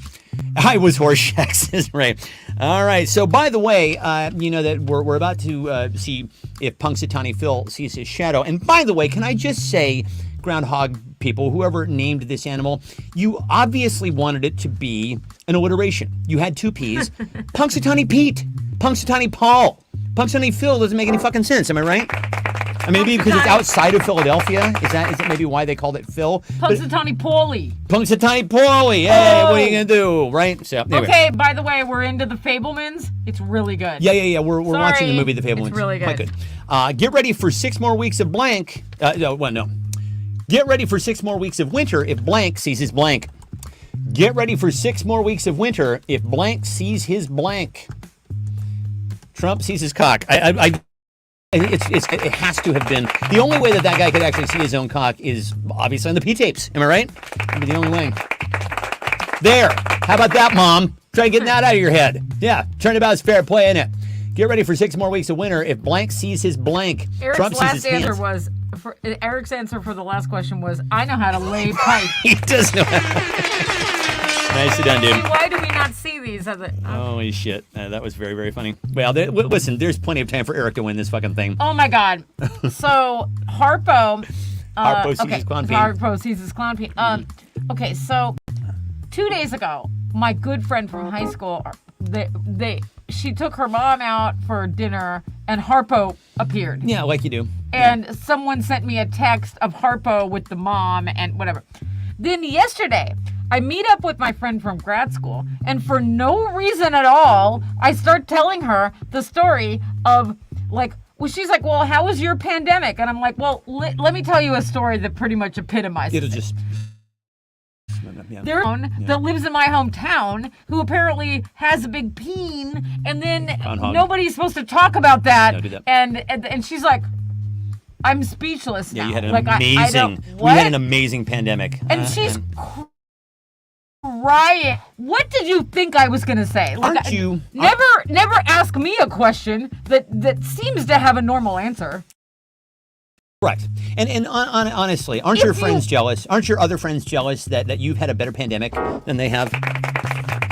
[SPEAKER 3] I was Horseshack, says Ray. All right. So, by the way, you know that we're about to see if Punxsutawney Phil sees his shadow. And by the way, can I just say, groundhog people, whoever named this animal, you obviously wanted it to be an alliteration. You had two P's. Punxsutawney Pete, Punxsutawney Paul, Punxsutawney Phil doesn't make any fucking sense. Am I right? I mean, maybe because it's outside of Philadelphia. Is that maybe why they called it Phil?
[SPEAKER 2] Punxsutawney Paulie.
[SPEAKER 3] Punxsutawney Paulie. Hey, what are you gonna do, right? So anyway.
[SPEAKER 2] Okay, by the way, we're into The Fabelmans. It's really good.
[SPEAKER 3] Yeah. We're watching the movie The Fabelmans.
[SPEAKER 2] It's really good.
[SPEAKER 3] Quite good. Get ready for 6 more weeks of blank. No. Get ready for 6 more weeks of winter if blank sees his blank. Get ready for 6 more weeks of winter if blank sees his blank. Trump sees his cock. It has to have been. The only way that guy could actually see his own cock is obviously on the P-tapes. Am I right? That'd be the only way. There. How about that, Mom? Try getting that out of your head. Yeah. Turnabout's fair play, innit? Get ready for 6 more weeks of winter if blank sees his blank.
[SPEAKER 2] Eric's
[SPEAKER 3] Trump sees his hands.
[SPEAKER 2] Eric's answer for the last question was, I know how to lay pipe.
[SPEAKER 3] He does know how. Nicely done, dude.
[SPEAKER 2] Why do we not see these?
[SPEAKER 3] Holy shit. That was very, very funny. Well, listen, there's plenty of time for Eric to win this fucking thing.
[SPEAKER 2] Oh, my God. So, Harpo.
[SPEAKER 3] Harpo sees his clown peen.
[SPEAKER 2] Harpo sees his clown peen. Okay, so 2 days ago, my good friend from high school, she took her mom out for dinner, and Harpo appeared.
[SPEAKER 3] Yeah, like you do.
[SPEAKER 2] And someone sent me a text of Harpo with the mom and whatever. Then yesterday, I meet up with my friend from grad school, and for no reason at all, I start telling her the story of, like, well, she's like, well, how was your pandemic? And I'm like, well, let me tell you a story that pretty much epitomizes
[SPEAKER 3] It'll
[SPEAKER 2] it.
[SPEAKER 3] just.
[SPEAKER 2] There's one that lives in my hometown who apparently has a big peen, and then
[SPEAKER 3] Groundhog.
[SPEAKER 2] nobody's supposed to talk about that.
[SPEAKER 3] No, do that.
[SPEAKER 2] And she's like, I'm speechless now.
[SPEAKER 3] Yeah, you had an
[SPEAKER 2] like,
[SPEAKER 3] amazing.
[SPEAKER 2] I don't,
[SPEAKER 3] we
[SPEAKER 2] what?
[SPEAKER 3] had an amazing pandemic.
[SPEAKER 2] And she's crying. What did you think I was gonna say? Like,
[SPEAKER 3] Aren't you?
[SPEAKER 2] Never ask me a question that seems to have a normal answer.
[SPEAKER 3] Correct. And honestly, aren't your friends jealous? Aren't your other friends jealous that you've had a better pandemic than they have?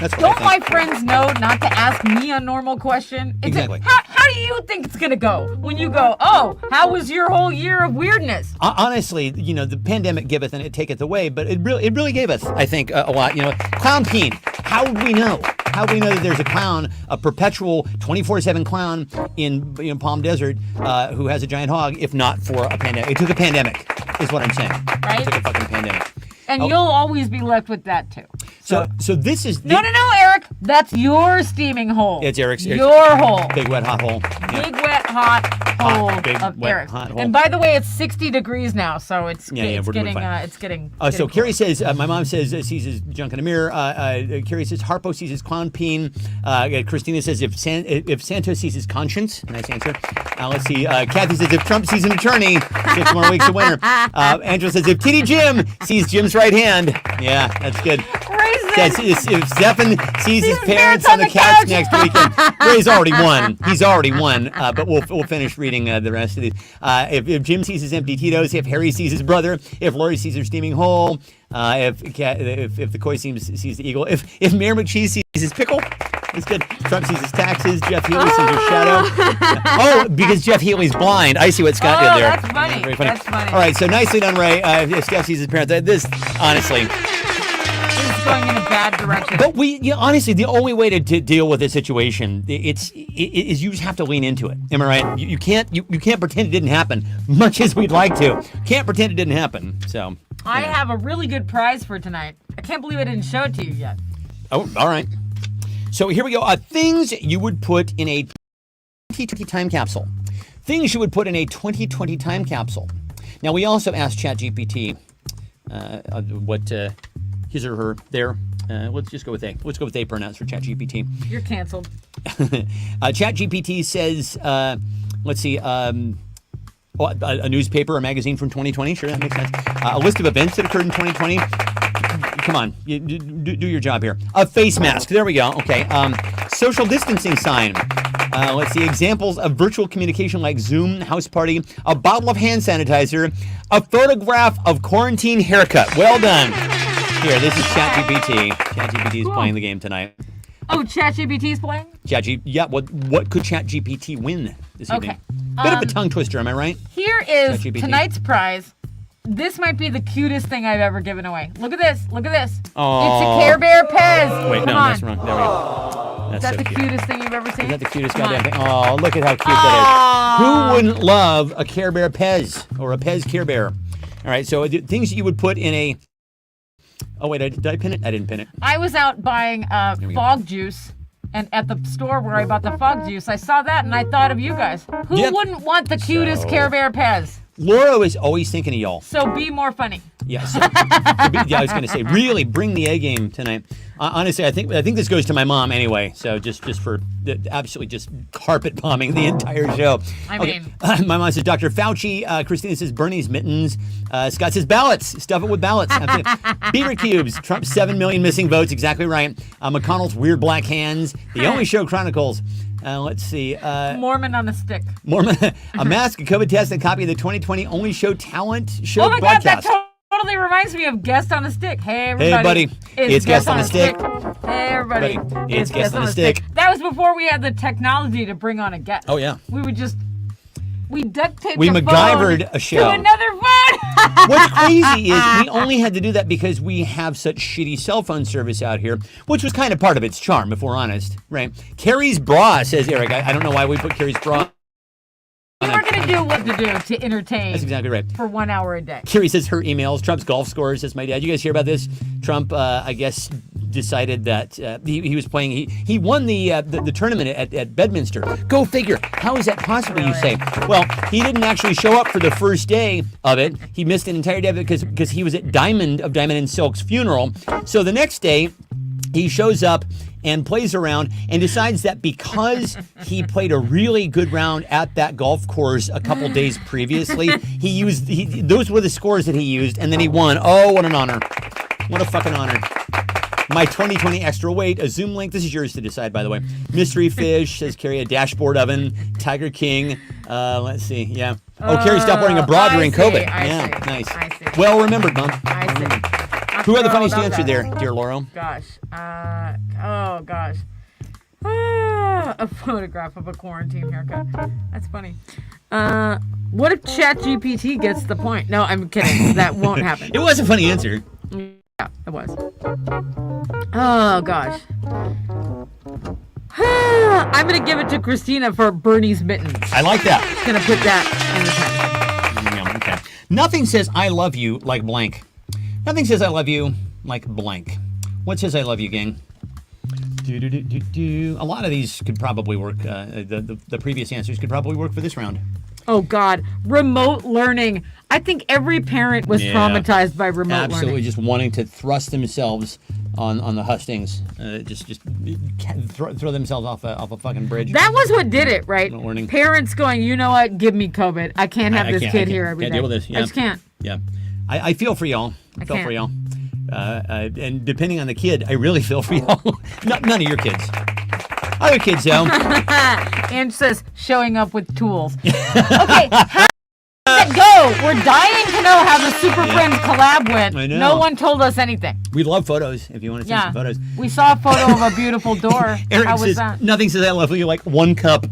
[SPEAKER 3] That's what
[SPEAKER 2] Don't
[SPEAKER 3] I
[SPEAKER 2] my
[SPEAKER 3] think.
[SPEAKER 2] friends know not to ask me a normal question?
[SPEAKER 3] Exactly.
[SPEAKER 2] How do you think it's gonna go when you go, oh, how was your whole year of weirdness?
[SPEAKER 3] Honestly, the pandemic giveth and it taketh away, but it really gave us, I think, a lot. Clown peen. How would we know? How would we know that there's a clown, a perpetual 24/7 clown in Palm Desert who has a giant hog, if not for a pandemic? It took a pandemic, is what I'm saying.
[SPEAKER 2] Right?
[SPEAKER 3] It took a fucking pandemic.
[SPEAKER 2] And you'll always be left with that too.
[SPEAKER 3] So this is
[SPEAKER 2] No, Eric. That's your steaming hole.
[SPEAKER 3] It's Eric's.
[SPEAKER 2] Your hole.
[SPEAKER 3] Big wet hot hole. Yeah.
[SPEAKER 2] Big wet hot hole
[SPEAKER 3] big,
[SPEAKER 2] of
[SPEAKER 3] wet,
[SPEAKER 2] Eric's.
[SPEAKER 3] hot hole.
[SPEAKER 2] And by the way, it's 60 degrees now, so it's
[SPEAKER 3] Yeah, we're doing
[SPEAKER 2] getting
[SPEAKER 3] fine.
[SPEAKER 2] it's getting.
[SPEAKER 3] So
[SPEAKER 2] getting
[SPEAKER 3] Carrie says, my mom says sees his junk in a mirror. Carrie says Harpo sees his clown peen. Christina says if Santos sees his conscience. Nice answer. Let's see. Kathy says if Trump sees an attorney, 6 more weeks of winter. Angela says if TD Jim sees Jim's right hand. Yeah, that's good.
[SPEAKER 2] Raisin.
[SPEAKER 3] Says if Stefan sees his parents on the couch next weekend. Well, he's already won. He's already won. But we'll finish reading the rest of these. If Jim sees his empty Tito's, if Harry sees his brother, if Lori sees her steaming hole, if the koi sees the eagle, if Mayor McCheese sees his pickle. It's good. Trump sees his taxes. Jeff Healy sees his shadow. Oh, because Jeff Healy's blind. I see what Scott did there.
[SPEAKER 2] That's funny.
[SPEAKER 3] Very funny.
[SPEAKER 2] That's funny.
[SPEAKER 3] All right, so nicely done, Ray. If Steph sees his parents, this honestly.
[SPEAKER 2] This is going in a bad direction.
[SPEAKER 3] But honestly, the only way to deal with this situation is you just have to lean into it. Am I right? You can't pretend it didn't happen, much as we'd like to. Can't pretend it didn't happen. So.
[SPEAKER 2] I have a really good prize for tonight. I can't believe I didn't show it to you yet.
[SPEAKER 3] Oh, all right. So here we go. Things you would put in a 2020 time capsule. Things you would put in a 2020 time capsule. Now, we also asked ChatGPT what his or her, their, let's just go with they. Let's go with they pronouns for ChatGPT.
[SPEAKER 2] You're canceled.
[SPEAKER 3] ChatGPT says, let's see, a newspaper or magazine from 2020. Sure, that makes sense. A list of events that occurred in 2020. Come on, do your job here. A face mask. There we go. Okay. Social distancing sign. Let's see. Examples of virtual communication like Zoom, house party, a bottle of hand sanitizer, a photograph of quarantine haircut. Well done. Here, this is ChatGPT. ChatGPT is playing the game tonight.
[SPEAKER 2] Oh, ChatGPT's playing?
[SPEAKER 3] Yeah. What could ChatGPT win this evening? Bit of a tongue twister, am I right?
[SPEAKER 2] Here is
[SPEAKER 3] ChatGPT.
[SPEAKER 2] tonight's prize. This might be the cutest thing I've ever given away. Look at this. Look at this.
[SPEAKER 3] Aw.
[SPEAKER 2] It's a Care Bear Pez.
[SPEAKER 3] Wait,
[SPEAKER 2] Come
[SPEAKER 3] no,
[SPEAKER 2] on.
[SPEAKER 3] that's wrong. There we go.
[SPEAKER 2] Is
[SPEAKER 3] That's
[SPEAKER 2] that
[SPEAKER 3] so
[SPEAKER 2] the
[SPEAKER 3] cute.
[SPEAKER 2] cutest thing you've ever seen?
[SPEAKER 3] Is that the cutest
[SPEAKER 2] Come
[SPEAKER 3] goddamn
[SPEAKER 2] on.
[SPEAKER 3] thing? Oh, look at how cute that is. Who wouldn't love a Care Bear Pez or a Pez Care Bear? All right, so the things that you would put in a. Oh wait, did I pin it? I didn't pin it.
[SPEAKER 2] I was out buying
[SPEAKER 3] we go.
[SPEAKER 2] fog juice, and at the store where I bought the fog juice, I saw that and I thought of you guys. Who
[SPEAKER 3] Yep.
[SPEAKER 2] wouldn't want the cutest
[SPEAKER 3] So-
[SPEAKER 2] Care Bear Pez?
[SPEAKER 3] Laura is always thinking of y'all.
[SPEAKER 2] So be more funny.
[SPEAKER 3] Yeah, yeah, I was going to say, really bring the A game tonight. Honestly, I think this goes to my mom anyway. So just for absolutely just carpet bombing the entire show.
[SPEAKER 2] I
[SPEAKER 3] Okay.
[SPEAKER 2] mean-
[SPEAKER 3] My mom says Dr. Fauci. Christina says Bernie's mittens. Scott says ballots. Stuff it with ballots. Beaver cubes. Trump's 7 million missing votes. Exactly right. McConnell's weird black hands. The Only Show Chronicles. Let's see.
[SPEAKER 2] Mormon on a stick.
[SPEAKER 3] Mormon, a mask, a COVID test, and a copy of the 2020 Only Show talent show
[SPEAKER 2] Oh my God, that
[SPEAKER 3] broadcast.
[SPEAKER 2] totally reminds me of Guest on a Stick. Hey everybody.
[SPEAKER 3] buddy. It's Guest on a Stick.
[SPEAKER 2] Hey everybody.
[SPEAKER 3] Buddy, it's Guest on a Stick.
[SPEAKER 2] That was before we had the technology to bring on a guest.
[SPEAKER 3] Oh, yeah.
[SPEAKER 2] We would just, we duct taped
[SPEAKER 3] We
[SPEAKER 2] a
[SPEAKER 3] MacGyvered
[SPEAKER 2] phone
[SPEAKER 3] a show.
[SPEAKER 2] to another phone.
[SPEAKER 3] What's crazy is we only had to do that because we have such shitty cell phone service out here, which was kind of part of its charm, if we're honest, right? Carrie's bra, says Eric. I don't know why we put Carrie's bra.
[SPEAKER 2] We're going to do what to do to entertain.
[SPEAKER 3] That's exactly right.
[SPEAKER 2] For 1 hour a day.
[SPEAKER 3] Carrie says her emails, Trump's golf scores, says my dad. You guys hear about this? Trump, I guess, decided that he was playing. He won the tournament at Bedminster. Go figure. How is that possible, you say? Well, he didn't actually show up for the first day of it. He missed an entire day of it because he was at Diamond and Silk's funeral. So the next day, he shows up and plays around and decides that because he played a really good round at that golf course a couple days previously, those were the scores that he used, and then he won. Oh, what an honor. What a fucking honor. My 2020 extra weight, a Zoom link. This is yours to decide, by the way. Mystery fish, says Carrie, a dashboard oven, Tiger King. Let's see, yeah. Oh, Carrie stopped wearing a bra during COVID.
[SPEAKER 2] I see.
[SPEAKER 3] Nice.
[SPEAKER 2] I see.
[SPEAKER 3] Well remembered, Mom.
[SPEAKER 2] I see.
[SPEAKER 3] Who had the funniest answer there, dear Laurel?
[SPEAKER 2] Gosh. Oh, gosh. A photograph of a quarantine haircut. That's funny. What if ChatGPT gets the point? No, I'm kidding. That won't happen.
[SPEAKER 3] It was a funny answer.
[SPEAKER 2] Yeah, it was. Oh, gosh. I'm going to give it to Christina for Bernie's mittens.
[SPEAKER 3] I like that.
[SPEAKER 2] Going to put that in the pen.
[SPEAKER 3] Okay. Nothing says I love you like blank. Nothing says I love you like blank. What says I love you, gang? A lot of these could probably work. The previous answers could probably work for this round.
[SPEAKER 2] Oh, God. Remote learning. I think every parent was traumatized by remote learning.
[SPEAKER 3] Absolutely, just wanting to thrust themselves on the hustings. Just throw themselves off a fucking bridge.
[SPEAKER 2] That was what did it, right?
[SPEAKER 3] Remote learning.
[SPEAKER 2] Parents going, you know what? Give me COVID. I can't have this kid here every day.
[SPEAKER 3] Can't deal with this. Yeah.
[SPEAKER 2] I just can't.
[SPEAKER 3] Yeah. I feel for y'all. I feel for y'all. And depending on the kid, I really feel for y'all. None of your kids. Other kids, though.
[SPEAKER 2] Ange says, showing up with tools. Okay, how did it go? We're dying to know how the Super Friends collab went.
[SPEAKER 3] I know.
[SPEAKER 2] No one told us anything.
[SPEAKER 3] We love photos, if you want to see some photos.
[SPEAKER 2] We saw a photo of a beautiful door.
[SPEAKER 3] Eric
[SPEAKER 2] how was
[SPEAKER 3] says,
[SPEAKER 2] that?
[SPEAKER 3] nothing says I love you like one cup.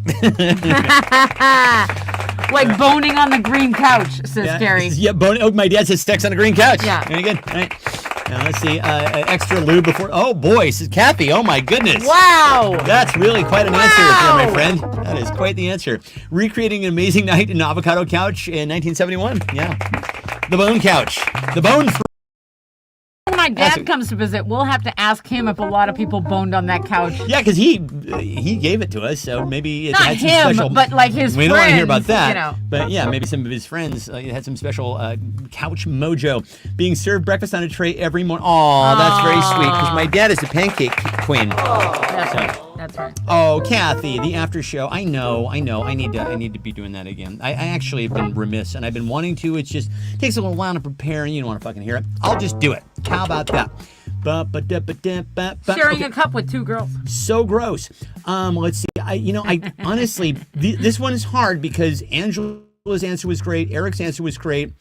[SPEAKER 2] Like boning on the green couch, says Carrie.
[SPEAKER 3] Yeah, my dad says sex on a green couch.
[SPEAKER 2] Yeah.
[SPEAKER 3] Very good. All right. Now, let's see. Extra lube before. Oh, boy. Says Kathy. Oh, my goodness.
[SPEAKER 2] Wow.
[SPEAKER 3] That's really quite an answer, my friend. That is quite the answer. Recreating an amazing night in an avocado couch in 1971. Yeah. The bone couch. The bone.
[SPEAKER 2] When my dad comes to visit, we'll have to ask him if a lot of people boned on that couch.
[SPEAKER 3] Yeah, because he gave it to us, so maybe it
[SPEAKER 2] Not
[SPEAKER 3] had some
[SPEAKER 2] him,
[SPEAKER 3] special.
[SPEAKER 2] but like his
[SPEAKER 3] we
[SPEAKER 2] friends.
[SPEAKER 3] don't want to hear about that.
[SPEAKER 2] You know.
[SPEAKER 3] But yeah, maybe some of his friends had some special couch mojo. Being served breakfast on a tray every morning. Oh, that's very sweet. Because my dad is a pancake queen.
[SPEAKER 2] That's right. That's right.
[SPEAKER 3] Oh, Kathy, the after show. I know. I need to be doing that again. I actually have been remiss, and I've been wanting to. It just takes a little while to prepare, and you don't want to fucking hear it. I'll just do it. How about that?
[SPEAKER 2] Sharing a cup with two girls.
[SPEAKER 3] So gross. Let's see. I honestly, this one is hard because Angela's answer was great. Eric's answer was great.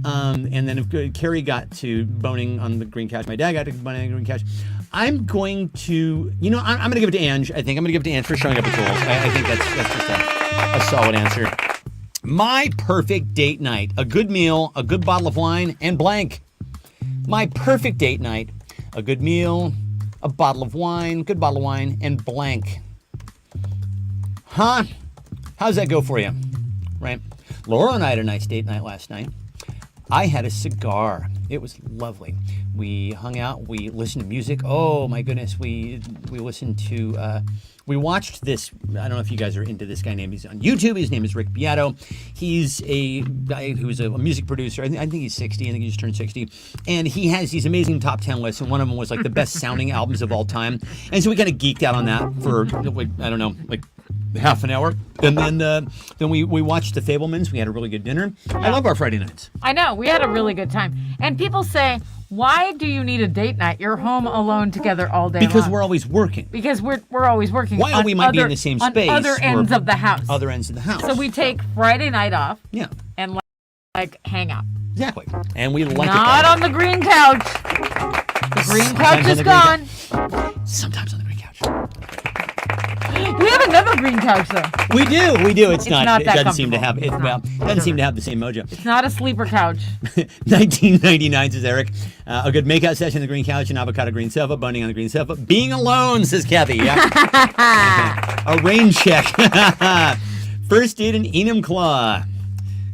[SPEAKER 3] And then if Carrie got to boning on the green couch, my dad got to boning on the green couch. I'm going to, I'm going to give it to Ange. I think I'm going to give it to Ange for showing up with tools. I think that's just a solid answer. My perfect date night: a good meal, a good bottle of wine, and blank. My perfect date night: a good meal, a bottle of wine, good bottle of wine, and blank. Huh? How's that go for you? Right? Laura and I had a nice date night last night. I had a cigar. It was lovely. We hung out. We listened to music. Oh my goodness. We listened to. We watched this. I don't know if you guys are into this guy named. He's on YouTube. His name is Rick Beato. He's a guy who's a music producer. I think he's 60. I think he just turned 60. And he has these amazing top 10 lists. And one of them was like the best sounding albums of all time. And so we kind of geeked out on that for like half an hour, and then we watched The Fablemans. We had a really good dinner. I love our Friday nights.
[SPEAKER 2] I know, we had a really good time. And people say, why do you need a date night? You're home alone together all day
[SPEAKER 3] Because
[SPEAKER 2] long.
[SPEAKER 3] we're always working.
[SPEAKER 2] Because we're always working.
[SPEAKER 3] While we might be in the same space,
[SPEAKER 2] on other ends of the house.
[SPEAKER 3] Other ends of the house.
[SPEAKER 2] So we take Friday night off.
[SPEAKER 3] Yeah.
[SPEAKER 2] And like hang out.
[SPEAKER 3] Exactly. And we like
[SPEAKER 2] Not
[SPEAKER 3] it.
[SPEAKER 2] on the green couch. The green couch is gone.
[SPEAKER 3] Sometimes on the green couch.
[SPEAKER 2] We have another green couch though.
[SPEAKER 3] We do. It's not. It
[SPEAKER 2] that
[SPEAKER 3] doesn't seem to have.
[SPEAKER 2] comfortable.
[SPEAKER 3] It, well, doesn't seem to have the same mojo.
[SPEAKER 2] It's not a sleeper couch.
[SPEAKER 3] 1999 says Eric. A good makeout session on the green couch, an avocado green sofa, bonding on the green sofa. Being alone, says Kathy. Yeah. A rain check. First date in Enumclaw.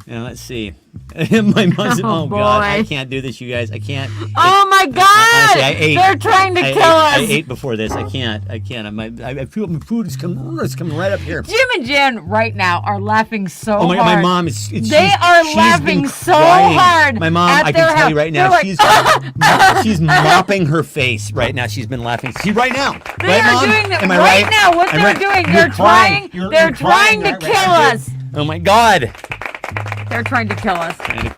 [SPEAKER 3] Now let's see. My mom said,
[SPEAKER 2] Oh,
[SPEAKER 3] "Oh God, I
[SPEAKER 2] boy.
[SPEAKER 3] can't do this, you guys. I can't."
[SPEAKER 2] Oh my God!
[SPEAKER 3] Honestly, I ate.
[SPEAKER 2] They're trying to kill
[SPEAKER 3] I
[SPEAKER 2] us.
[SPEAKER 3] ate before this. I can't. I feel my food is coming right up here.
[SPEAKER 2] Jim and Jan right now are laughing so
[SPEAKER 3] Oh my
[SPEAKER 2] hard.
[SPEAKER 3] God, my mom is.
[SPEAKER 2] They
[SPEAKER 3] she's
[SPEAKER 2] are
[SPEAKER 3] been
[SPEAKER 2] laughing so
[SPEAKER 3] crying.
[SPEAKER 2] hard
[SPEAKER 3] My mom,
[SPEAKER 2] at
[SPEAKER 3] I
[SPEAKER 2] their
[SPEAKER 3] can tell you
[SPEAKER 2] house.
[SPEAKER 3] right now,
[SPEAKER 2] They're like,
[SPEAKER 3] she's mopping her face right now. She's been laughing. See, right now.
[SPEAKER 2] They
[SPEAKER 3] right,
[SPEAKER 2] are
[SPEAKER 3] Mom?
[SPEAKER 2] doing that
[SPEAKER 3] Am I
[SPEAKER 2] right
[SPEAKER 3] right?
[SPEAKER 2] now. What
[SPEAKER 3] I'm
[SPEAKER 2] they're
[SPEAKER 3] right.
[SPEAKER 2] doing,
[SPEAKER 3] You're
[SPEAKER 2] they're
[SPEAKER 3] crying.
[SPEAKER 2] trying.
[SPEAKER 3] You're
[SPEAKER 2] They're
[SPEAKER 3] crying
[SPEAKER 2] trying to
[SPEAKER 3] right
[SPEAKER 2] kill
[SPEAKER 3] now.
[SPEAKER 2] us.
[SPEAKER 3] Oh my God.
[SPEAKER 2] They're trying to kill us.
[SPEAKER 3] Trying to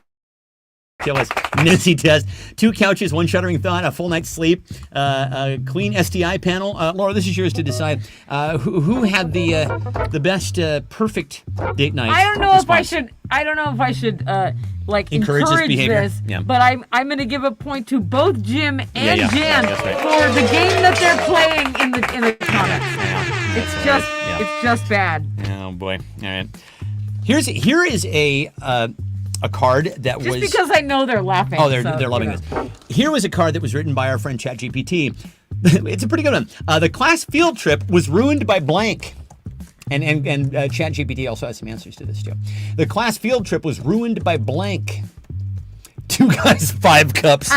[SPEAKER 3] kill us. Nancy test. 2 couches, 1 shuddering thought, a full night's sleep, a clean STI panel. Laura, this is yours to decide. Who had the best perfect date night?
[SPEAKER 2] I don't know if I
[SPEAKER 3] response?
[SPEAKER 2] should. I don't know if I should like
[SPEAKER 3] Encourage this behavior?
[SPEAKER 2] this.
[SPEAKER 3] Yeah.
[SPEAKER 2] But I'm going to give a point to both Jim and
[SPEAKER 3] yeah,
[SPEAKER 2] Jan
[SPEAKER 3] that's right.
[SPEAKER 2] for the game that they're playing in the comments.
[SPEAKER 3] Yeah,
[SPEAKER 2] It's
[SPEAKER 3] that's
[SPEAKER 2] just
[SPEAKER 3] right. Yeah.
[SPEAKER 2] it's just bad.
[SPEAKER 3] Oh boy. All right. Here is a card that
[SPEAKER 2] Just
[SPEAKER 3] was.
[SPEAKER 2] because I know they're laughing.
[SPEAKER 3] Oh, they're
[SPEAKER 2] so,
[SPEAKER 3] loving
[SPEAKER 2] you know.
[SPEAKER 3] this. Here was a card that was written by our friend ChatGPT. It's a pretty good one. The class field trip was ruined by blank. And ChatGPT also has some answers to this too. The class field trip was ruined by blank. 2 guys, 5 cups.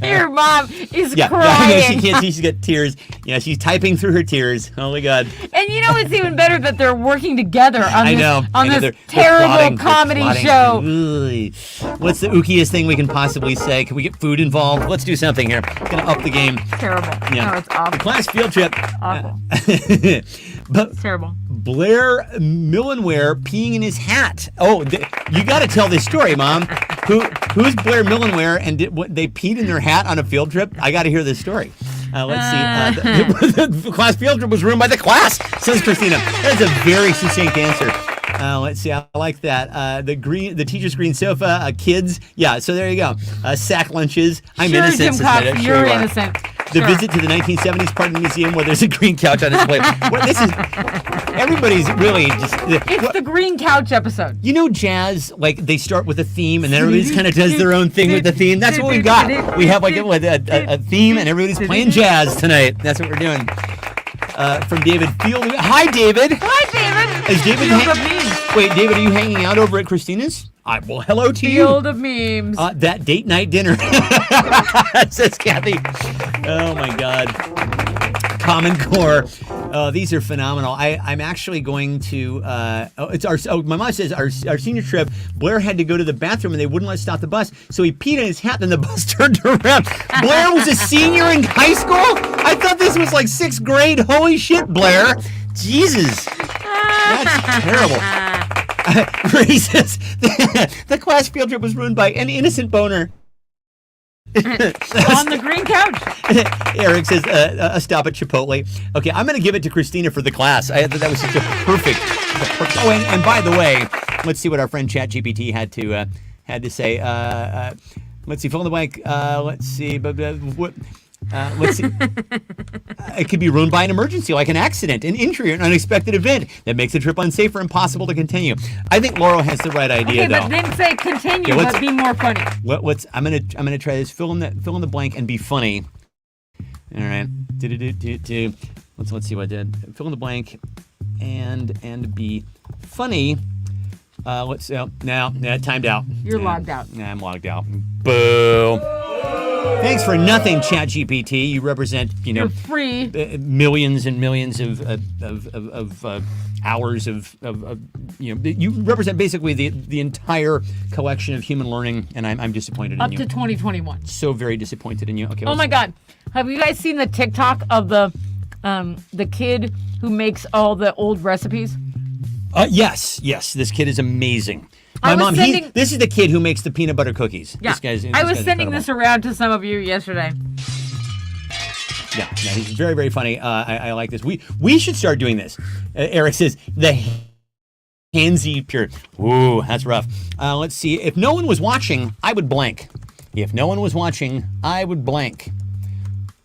[SPEAKER 2] Your mom is
[SPEAKER 3] Yeah,
[SPEAKER 2] crying.
[SPEAKER 3] I know she can't see. She's got tears. Yeah, she's typing through her tears. Holy God.
[SPEAKER 2] And you know it's even better that they're working together on
[SPEAKER 3] I
[SPEAKER 2] this,
[SPEAKER 3] know.
[SPEAKER 2] on
[SPEAKER 3] I know,
[SPEAKER 2] this
[SPEAKER 3] they're
[SPEAKER 2] terrible
[SPEAKER 3] plotting,
[SPEAKER 2] comedy
[SPEAKER 3] they're plotting.
[SPEAKER 2] show.
[SPEAKER 3] Ugh. What's the ookiest thing we can possibly say? Can we get food involved? Let's do something here. Gonna up the game.
[SPEAKER 2] Terrible.
[SPEAKER 3] Yeah.
[SPEAKER 2] No, it's
[SPEAKER 3] The
[SPEAKER 2] awful.
[SPEAKER 3] class field trip.
[SPEAKER 2] Awful.
[SPEAKER 3] But
[SPEAKER 2] It's terrible.
[SPEAKER 3] Blair Millenware peeing in his hat. Oh, you got to tell this story, Mom. Who's Blair Millenware and they peed in their hat on a field trip? I got to hear this story. Let's see. The class field trip was ruined by the class, says Christina. That's a very succinct answer. Let's see. I like that. The teacher's green sofa. Kids. Yeah. So there you go. Sack lunches. I'm
[SPEAKER 2] Sure,
[SPEAKER 3] innocent.
[SPEAKER 2] Jim
[SPEAKER 3] says
[SPEAKER 2] Cox,
[SPEAKER 3] Netta. Sure
[SPEAKER 2] you're
[SPEAKER 3] you are.
[SPEAKER 2] innocent.
[SPEAKER 3] The
[SPEAKER 2] Sure.
[SPEAKER 3] visit to the 1970s part of the museum where there's a green couch on display. This is everybody's really just.
[SPEAKER 2] It's the green couch episode.
[SPEAKER 3] You know, jazz, like they start with a theme and then everybody kind of does their own thing with the theme. That's what we've got. We have like a theme and everybody's playing jazz tonight. That's what we're doing. From David Field. Hi, David.
[SPEAKER 2] Hi, David.
[SPEAKER 3] Is David
[SPEAKER 2] Field of memes.
[SPEAKER 3] Wait, David, are you hanging out over at Christina's? Well, hello to
[SPEAKER 2] Field
[SPEAKER 3] you.
[SPEAKER 2] of memes.
[SPEAKER 3] That date night dinner, says Kathy. Oh my God. Common Core. These are phenomenal. I'm actually going to. My mom says our senior trip. Blair had to go to the bathroom and they wouldn't let us stop the bus, so he peed in his hat. Then the bus turned around. Blair was a senior in high school. I thought this was like 6th grade. Holy shit, Blair. Jesus. That's terrible. Ray says the class field trip was ruined by an innocent boner.
[SPEAKER 2] On the green couch.
[SPEAKER 3] Eric says a stop at Chipotle. Okay, I'm going to give it to Christina for the class. I thought that was such a perfect. Oh, and by the way, let's see what our friend ChatGPT had to say. Let's see, fill in the blank. Let's see. Let's see. It could be ruined by an emergency, like an accident, an injury, or an unexpected event that makes the trip unsafe or impossible to continue. I think Laurel has the right idea,
[SPEAKER 2] Okay,
[SPEAKER 3] though.
[SPEAKER 2] but then say continue,
[SPEAKER 3] Okay,
[SPEAKER 2] but be more funny.
[SPEAKER 3] I'm gonna try this. Fill in the blank and be funny. All right. Let's see what I did. Fill in the blank and be funny. Let's now timed out.
[SPEAKER 2] You're logged out.
[SPEAKER 3] Yeah, I'm logged out. Boo. Thanks for nothing, ChatGPT. You represent,
[SPEAKER 2] You're free.
[SPEAKER 3] millions and millions of hours of you represent basically the entire collection of human learning, and I'm disappointed
[SPEAKER 2] Up
[SPEAKER 3] in
[SPEAKER 2] to
[SPEAKER 3] you.
[SPEAKER 2] 2021.
[SPEAKER 3] So very disappointed in you. Okay.
[SPEAKER 2] Oh my God. Have you guys seen the TikTok of the kid who makes all the old recipes?
[SPEAKER 3] Yes. This kid is amazing.
[SPEAKER 2] I
[SPEAKER 3] My
[SPEAKER 2] was
[SPEAKER 3] mom.
[SPEAKER 2] sending-
[SPEAKER 3] This is the kid who makes the peanut butter cookies.
[SPEAKER 2] Yeah.
[SPEAKER 3] This
[SPEAKER 2] I was
[SPEAKER 3] guy's
[SPEAKER 2] sending
[SPEAKER 3] incredible.
[SPEAKER 2] this around to some of you yesterday.
[SPEAKER 3] Yeah, he's very, very funny. I like this. We should start doing this. Eric says the handsy pure. Ooh, that's rough. Let's see. If no one was watching, I would blank. If no one was watching, I would blank.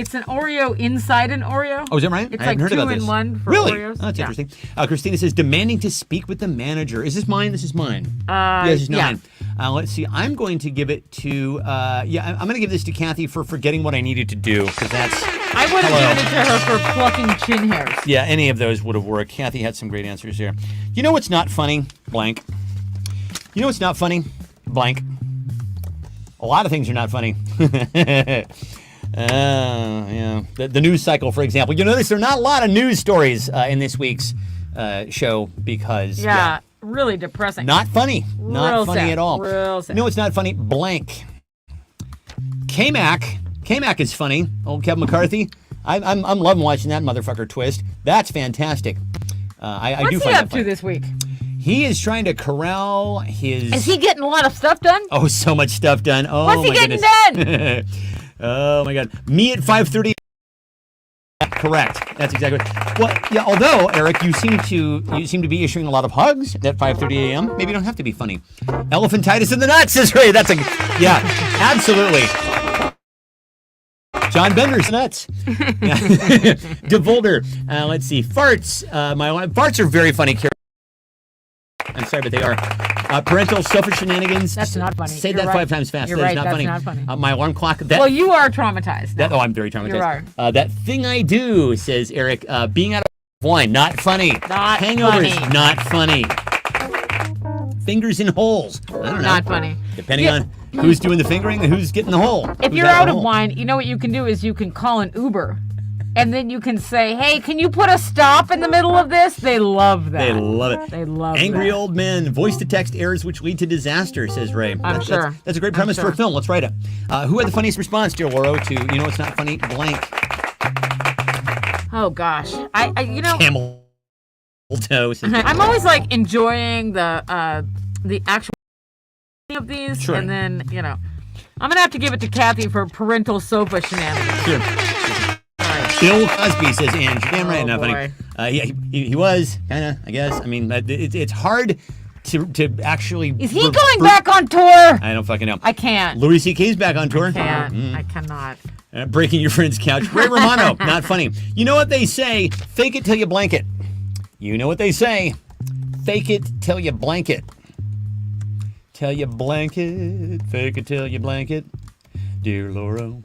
[SPEAKER 2] It's an Oreo inside an Oreo.
[SPEAKER 3] Oh, is that right?
[SPEAKER 2] It's
[SPEAKER 3] I haven't
[SPEAKER 2] like
[SPEAKER 3] heard about
[SPEAKER 2] 2 in
[SPEAKER 3] this.
[SPEAKER 2] 1 for
[SPEAKER 3] Really?
[SPEAKER 2] Oreos.
[SPEAKER 3] Oh, that's
[SPEAKER 2] Yeah.
[SPEAKER 3] interesting. Christina says, demanding to speak with the manager. Is this mine? This is mine. This is
[SPEAKER 2] yeah.
[SPEAKER 3] mine. Let's see. I'm going to give it to, I'm going to give this to Kathy for forgetting what I needed to do, because that's...
[SPEAKER 2] I would have
[SPEAKER 3] Hello.
[SPEAKER 2] given it to her for plucking chin hairs.
[SPEAKER 3] Yeah, any of those would have worked. Kathy had some great answers here. You know what's not funny? Blank. You know what's not funny? Blank. A lot of things are not funny. Yeah. The news cycle, for example. You notice there are not a lot of news stories in this week's show because...
[SPEAKER 2] Yeah, really depressing.
[SPEAKER 3] Not funny. Not
[SPEAKER 2] Real
[SPEAKER 3] funny
[SPEAKER 2] sad.
[SPEAKER 3] at all.
[SPEAKER 2] Real sad.
[SPEAKER 3] You know what's not funny? Blank. K-Mac. K-Mac is funny. Old Kevin McCarthy. I'm loving watching that motherfucker twist. That's fantastic. I do
[SPEAKER 2] What's he
[SPEAKER 3] find that
[SPEAKER 2] up to
[SPEAKER 3] funny.
[SPEAKER 2] this week?
[SPEAKER 3] He is trying to corral his...
[SPEAKER 2] Is he getting a lot of stuff done?
[SPEAKER 3] Oh, so much stuff done. Oh,
[SPEAKER 2] What's he
[SPEAKER 3] my
[SPEAKER 2] getting
[SPEAKER 3] goodness. Oh, my God. Me at 5:30. Correct. That's exactly right. Well, yeah, although, Eric, you seem to be issuing a lot of hugs at 5:30 a.m. Maybe you don't have to be funny. Elephantitis in the nuts is right. That's yeah, absolutely. John Bender's nuts. Yeah. DeVolder. Let's see. Farts. Farts are very funny. I'm sorry, but they are. Parental selfish shenanigans.
[SPEAKER 2] That's not funny.
[SPEAKER 3] Say
[SPEAKER 2] You're
[SPEAKER 3] that
[SPEAKER 2] right.
[SPEAKER 3] 5 times fast.
[SPEAKER 2] You're
[SPEAKER 3] That is
[SPEAKER 2] right,
[SPEAKER 3] not
[SPEAKER 2] that's
[SPEAKER 3] funny.
[SPEAKER 2] not funny.
[SPEAKER 3] My alarm clock.
[SPEAKER 2] Well, you are traumatized.
[SPEAKER 3] Oh, I'm very traumatized.
[SPEAKER 2] You are.
[SPEAKER 3] That thing I do, says Eric, being out of wine, not funny.
[SPEAKER 2] Not
[SPEAKER 3] Hangovers,
[SPEAKER 2] funny.
[SPEAKER 3] not funny. Fingers in holes. I don't know.
[SPEAKER 2] Not funny.
[SPEAKER 3] Depending
[SPEAKER 2] Yeah.
[SPEAKER 3] on who's doing the fingering and who's getting the hole.
[SPEAKER 2] If
[SPEAKER 3] Who's
[SPEAKER 2] you're
[SPEAKER 3] at the
[SPEAKER 2] out of
[SPEAKER 3] hole.
[SPEAKER 2] wine, you know what you can do is you can call an Uber. And then you can say, hey, can you put a stop in the middle of this? They love that.
[SPEAKER 3] They love it.
[SPEAKER 2] They love
[SPEAKER 3] Angry
[SPEAKER 2] that.
[SPEAKER 3] old men, voice-to-text errors which lead to disaster, says Ray.
[SPEAKER 2] sure.
[SPEAKER 3] That's a great
[SPEAKER 2] I'm
[SPEAKER 3] premise for a
[SPEAKER 2] sure.
[SPEAKER 3] film. Let's write it. Who had the funniest response, dear Lauro, to You Know It's Not Funny, blank,
[SPEAKER 2] Oh, gosh. I you know,
[SPEAKER 3] camel toe? says-
[SPEAKER 2] I'm always like enjoying the actual of these.
[SPEAKER 3] Sure.
[SPEAKER 2] And then, you know, I'm going to have to give it to Kathy for parental sofa shenanigans.
[SPEAKER 3] Sure. Bill Cosby, says Ange. Damn right,
[SPEAKER 2] Oh,
[SPEAKER 3] not funny.
[SPEAKER 2] boy.
[SPEAKER 3] He was, kind of, I guess. I mean, it's hard to actually...
[SPEAKER 2] Is he going back on tour?
[SPEAKER 3] I don't fucking know.
[SPEAKER 2] I can't.
[SPEAKER 3] Louis C.K.'s back on tour.
[SPEAKER 2] Can't. I cannot.
[SPEAKER 3] Breaking your friend's couch. Ray Romano, not funny. You know what they say? Fake it till you blank it. You know what they say? Fake it till you blank it. Till you blank it. Fake it till you blank it. Dear Lauro,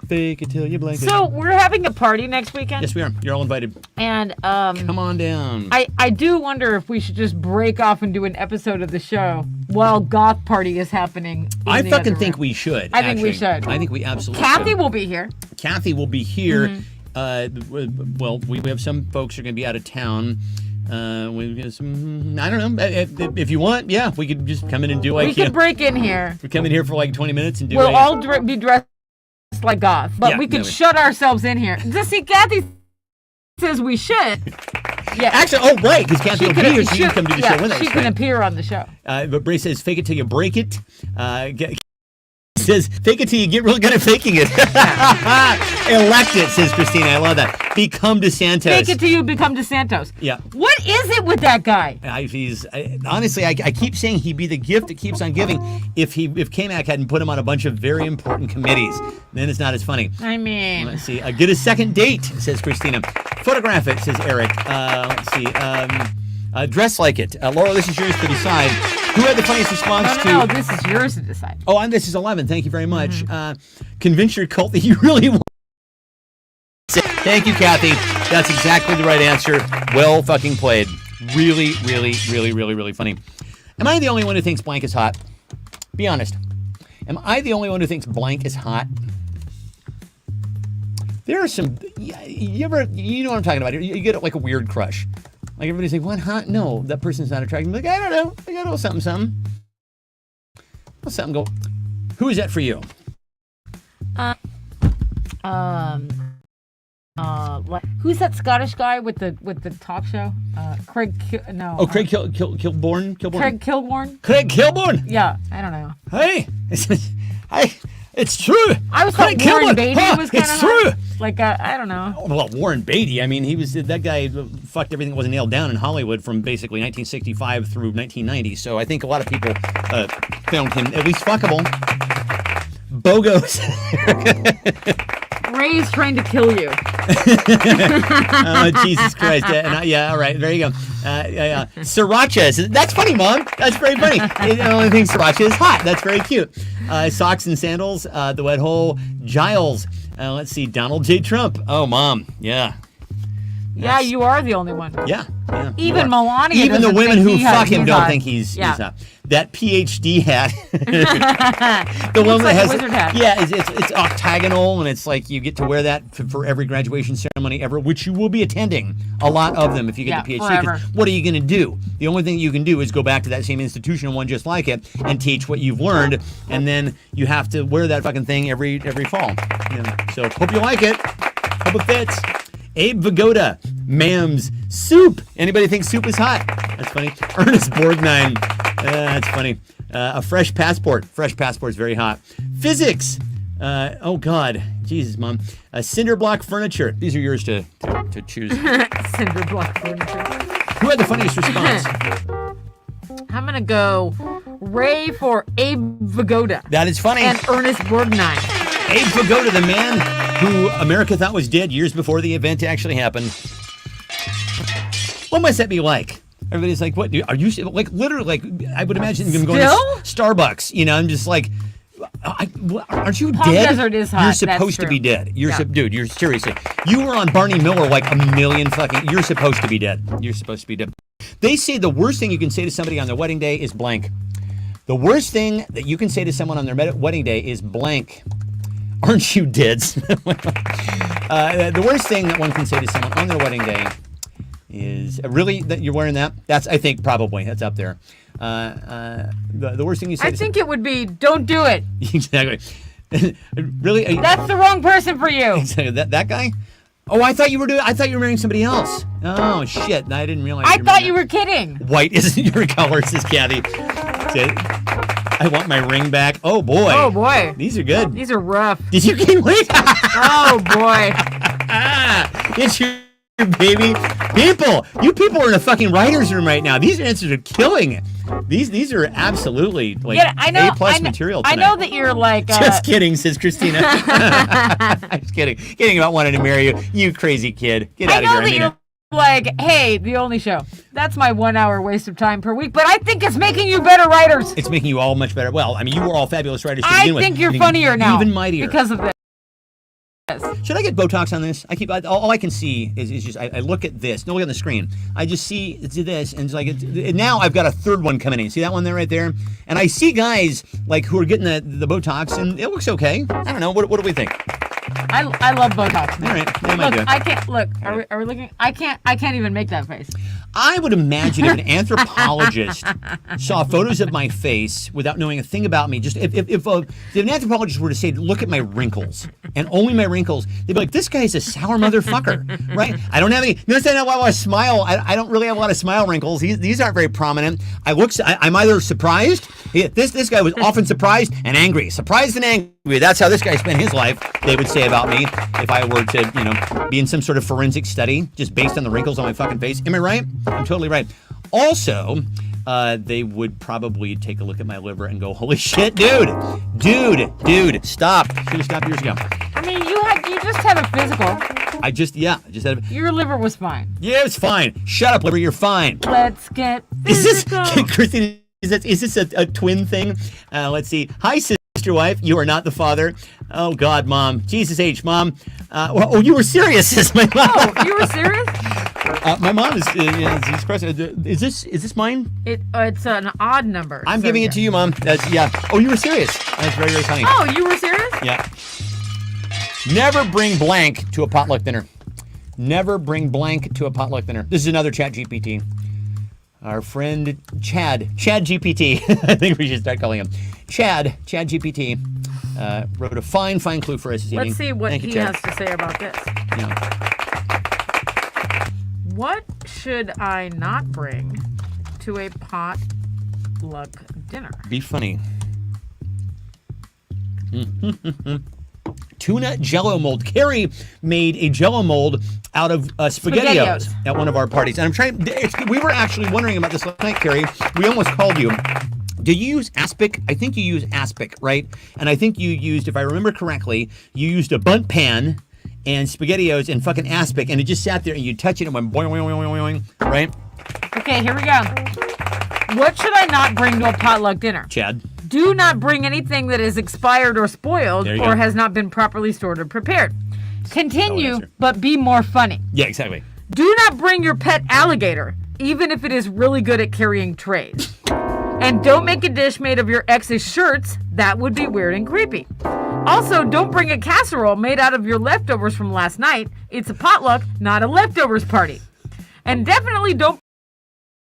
[SPEAKER 3] fake it till you blank it.
[SPEAKER 2] So we're having a party next weekend.
[SPEAKER 3] Yes, we are. You're all invited.
[SPEAKER 2] And
[SPEAKER 3] Come on down.
[SPEAKER 2] I do wonder if we should just break off and do an episode of the show while Goth Party is happening.
[SPEAKER 3] I fucking think we should.
[SPEAKER 2] I think we
[SPEAKER 3] actually.
[SPEAKER 2] should.
[SPEAKER 3] I think we absolutely
[SPEAKER 2] Kathy
[SPEAKER 3] should.
[SPEAKER 2] will be here.
[SPEAKER 3] Kathy will be here.
[SPEAKER 2] Mm-hmm.
[SPEAKER 3] Well, we have some folks who are going to be out of town. We have some, I don't know. If you want, yeah, we could just come in and do like...
[SPEAKER 2] We can break in here.
[SPEAKER 3] we come in here for like 20 minutes and do
[SPEAKER 2] We'll
[SPEAKER 3] a...
[SPEAKER 2] all be dressed like goth, but
[SPEAKER 3] Yeah,
[SPEAKER 2] we could
[SPEAKER 3] maybe.
[SPEAKER 2] shut ourselves in here. Just see, Kathy says we should. Yeah.
[SPEAKER 3] Actually, oh, right, because Kathy will be here, so you can come do the show with us.
[SPEAKER 2] She can
[SPEAKER 3] right?
[SPEAKER 2] appear on the show.
[SPEAKER 3] But Bray says, fake it till you break it. Says, fake it till you get really good at faking it. Elect it, says Christina. I love that. Become DeSantos.
[SPEAKER 2] Fake it till you become DeSantos.
[SPEAKER 3] Yeah.
[SPEAKER 2] What is it with that guy?
[SPEAKER 3] Honestly, I keep saying he'd be the gift that keeps on giving. If K-Mac hadn't put him on a bunch of very important committees, then it's not as funny.
[SPEAKER 2] I mean,
[SPEAKER 3] Let's see. Get a second date, says Christina. Photograph it, says Eric. Let's see. Dress like it. Laura, this is yours to decide. Who had the funniest response
[SPEAKER 2] no,
[SPEAKER 3] to...
[SPEAKER 2] this is yours to decide.
[SPEAKER 3] Oh, and this is 11. Thank you very much. Convince your cult that you really want. Thank you, Kathy. That's exactly the right answer. Well fucking played. Really, really, really, really, really funny. Am I the only one who thinks blank is hot? Be honest. Am I the only one who thinks blank is hot? There are some... You know what I'm talking about. You get like a weird crush. Like everybody's like, what, hot? No, that person's not attractive. I'm like, I don't know. I got a little something, something. A little something go. Who is that for you?
[SPEAKER 2] Who's that Scottish guy with the talk show? Craig. No.
[SPEAKER 3] Oh, Craig Kilborn.
[SPEAKER 2] Craig Kilborn.
[SPEAKER 3] Craig Kilborn.
[SPEAKER 2] Yeah, I don't know.
[SPEAKER 3] Hey, it's true.
[SPEAKER 2] I was thought
[SPEAKER 3] Craig
[SPEAKER 2] Warren
[SPEAKER 3] Kilborn.
[SPEAKER 2] Beatty
[SPEAKER 3] Huh,
[SPEAKER 2] was kind
[SPEAKER 3] it's
[SPEAKER 2] of
[SPEAKER 3] true.
[SPEAKER 2] like I don't know.
[SPEAKER 3] Well, Warren Beatty. I mean, that guy fucked everything that wasn't nailed down in Hollywood from basically 1965 through 1990. So I think a lot of people found him at least fuckable. Bogos.
[SPEAKER 2] Ray is trying to kill you.
[SPEAKER 3] Oh, Jesus Christ. Yeah, all right. There you go. Sriracha. That's funny, Mom. That's very funny. The only thing sriracha is hot. That's very cute. Socks and sandals. The wet hole. Giles. Let's see. Donald J. Trump. Oh, Mom. Yeah.
[SPEAKER 2] Yeah, you are the only one.
[SPEAKER 3] Yeah.
[SPEAKER 2] Even Melania.
[SPEAKER 3] Even the
[SPEAKER 2] doesn't
[SPEAKER 3] women
[SPEAKER 2] think
[SPEAKER 3] who fuck him
[SPEAKER 2] he's
[SPEAKER 3] don't
[SPEAKER 2] hot.
[SPEAKER 3] think he's
[SPEAKER 2] Yeah.
[SPEAKER 3] hot. That PhD hat. The
[SPEAKER 2] Looks
[SPEAKER 3] one that
[SPEAKER 2] like a
[SPEAKER 3] has
[SPEAKER 2] wizard hat.
[SPEAKER 3] Yeah, it's octagonal, and it's like you get to wear that for every graduation ceremony ever, which you will be attending a lot of them if you get the PhD. 'Cause
[SPEAKER 2] forever.
[SPEAKER 3] what are you going to do? The only thing you can do is go back to that same institution and one just like it and teach what you've learned, and then you have to wear that fucking thing every fall. So hope you like it. Hope it fits. Abe Vigoda, Mams, soup. Anybody think soup is hot? That's funny. Ernest Borgnine. That's funny. A fresh passport. Fresh passport's very hot. Physics. Oh God, Jesus, Mom. Cinder block furniture. These are yours to choose.
[SPEAKER 2] Cinder block furniture.
[SPEAKER 3] Who had the funniest response?
[SPEAKER 2] I'm gonna go Ray for Abe Vigoda
[SPEAKER 3] That is funny.
[SPEAKER 2] and Ernest Borgnine.
[SPEAKER 3] Abe Vigoda, the man who America thought was dead years before the event actually happened. What must that be like? Everybody's like, "What? Are you like literally like?" I would imagine him going to Starbucks. I'm just like, aren't you
[SPEAKER 2] Palm
[SPEAKER 3] dead?
[SPEAKER 2] Desert is hot,
[SPEAKER 3] You're
[SPEAKER 2] that's
[SPEAKER 3] supposed to
[SPEAKER 2] true.
[SPEAKER 3] be dead.
[SPEAKER 2] Yeah.
[SPEAKER 3] Dude. You're seriously. You were on Barney Miller like a million fucking. You're supposed to be dead. You're supposed to be dead. They say the worst thing you can say to somebody on their wedding day is blank. The worst thing that you can say to someone on their wedding day is blank. Aren't you dids? The worst thing that one can say to someone on their wedding day is really that you're wearing that. That's I think probably that's up there. The worst thing you say.
[SPEAKER 2] I think it would be don't do it.
[SPEAKER 3] Exactly. Really?
[SPEAKER 2] That's the wrong person for you.
[SPEAKER 3] Exactly. That guy? Oh, I thought you were marrying somebody else. Oh shit! I didn't realize.
[SPEAKER 2] I thought you were kidding.
[SPEAKER 3] White isn't your color, says Kathy. I want my ring back. Oh boy.
[SPEAKER 2] Oh boy.
[SPEAKER 3] These are good.
[SPEAKER 2] These are rough.
[SPEAKER 3] Did you gain weight?
[SPEAKER 2] Oh boy.
[SPEAKER 3] It's your baby. You people are in a fucking writer's room right now. These answers are killing. These are absolutely like
[SPEAKER 2] Yeah, I know.
[SPEAKER 3] A+ material
[SPEAKER 2] I
[SPEAKER 3] tonight.
[SPEAKER 2] know that you're like.
[SPEAKER 3] Just kidding, says Christina. I'm just kidding. Kidding about wanting to marry you. You crazy kid. Get
[SPEAKER 2] I
[SPEAKER 3] out
[SPEAKER 2] know
[SPEAKER 3] of
[SPEAKER 2] that
[SPEAKER 3] here.
[SPEAKER 2] you're like, hey, the only show. That's my 1 hour waste of time per week, but I think it's making you better writers.
[SPEAKER 3] It's making you all much better. Well, I mean, you were all fabulous writers to
[SPEAKER 2] I
[SPEAKER 3] begin with.
[SPEAKER 2] think you're
[SPEAKER 3] Getting
[SPEAKER 2] funnier now.
[SPEAKER 3] Even mightier.
[SPEAKER 2] Because of this.
[SPEAKER 3] Should I get Botox on this? All I can see is just I look at this. Don't look on the screen. I just see this, and it's like and now I've got a third one coming in. See that one there right there? And I see guys like who are getting the Botox, and it looks okay. I don't know. What do we think?
[SPEAKER 2] I love Botox. Man.
[SPEAKER 3] All right, that might do
[SPEAKER 2] Look,
[SPEAKER 3] it.
[SPEAKER 2] I can't look. Are we looking? I can't even make that face.
[SPEAKER 3] I would imagine if an anthropologist saw photos of my face without knowing a thing about me, just if an anthropologist were to say, look at my wrinkles and only my wrinkles, they'd be like, this guy's a sour motherfucker, right? I don't have any, notice I don't have a lot of smile. I don't really have a lot of smile wrinkles. These aren't very prominent. I'm either surprised. This guy was often surprised and angry. Surprised and angry. That's how this guy spent his life, they would say about me if I were to, be in some sort of forensic study just based on the wrinkles on my fucking face. Am I right? I'm totally right. Also, they would probably take a look at my liver and go, holy shit, dude, stop. Should have stopped years ago.
[SPEAKER 2] I mean, you just had a physical.
[SPEAKER 3] I just had a,
[SPEAKER 2] Your liver was fine.
[SPEAKER 3] yeah, it's fine. Shut up, liver, you're fine.
[SPEAKER 2] Let's get
[SPEAKER 3] Is this,
[SPEAKER 2] physical.
[SPEAKER 3] Christine, is this a twin thing? Let's see. Hi, sister wife. You are not the father. Oh, God, Mom. Jesus H, Mom. You were serious, says my mom.
[SPEAKER 2] Oh, you were serious?
[SPEAKER 3] My mom is is this mine?
[SPEAKER 2] It's an odd number.
[SPEAKER 3] I'm
[SPEAKER 2] so
[SPEAKER 3] giving it
[SPEAKER 2] yeah.
[SPEAKER 3] to you, Mom. Yeah. Oh, you were serious. That's very, very funny.
[SPEAKER 2] Oh, you were serious?
[SPEAKER 3] Yeah. Never bring blank to a potluck dinner. Never bring blank to a potluck dinner. This is another Chat GPT. Our friend Chad GPT. I think we should start calling him Chad GPT. Wrote a fine clue for us this evening.
[SPEAKER 2] Let's see what
[SPEAKER 3] Thank you,
[SPEAKER 2] he
[SPEAKER 3] Chad.
[SPEAKER 2] has to say about this.
[SPEAKER 3] Yeah.
[SPEAKER 2] What should I not bring to a potluck dinner?
[SPEAKER 3] Be funny. Tuna Jello mold. Carrie made a Jello mold out of SpaghettiOs at one of our parties, and I'm trying. We were actually wondering about this last night, Carrie. We almost called you. Do you use aspic? I think you use aspic, right? And I think you used, if I remember correctly, you used a bundt pan and SpaghettiOs and fucking aspic, and it just sat there, and you touch it and went boing, boing, boing, boing, boing, right?
[SPEAKER 2] Okay, here we go. What should I not bring to a potluck dinner?
[SPEAKER 3] Chad.
[SPEAKER 2] Do not bring anything that is expired or spoiled
[SPEAKER 3] There you
[SPEAKER 2] or
[SPEAKER 3] go.
[SPEAKER 2] has not been properly stored or prepared. Continue,
[SPEAKER 3] answer.
[SPEAKER 2] but be more funny.
[SPEAKER 3] Yeah, exactly.
[SPEAKER 2] Do not bring your pet alligator, even if it is really good at carrying trays. And don't make a dish made of your ex's shirts. That would be weird and creepy. Also, don't bring a casserole made out of your leftovers from last night. It's a potluck, not a leftovers party. And definitely don't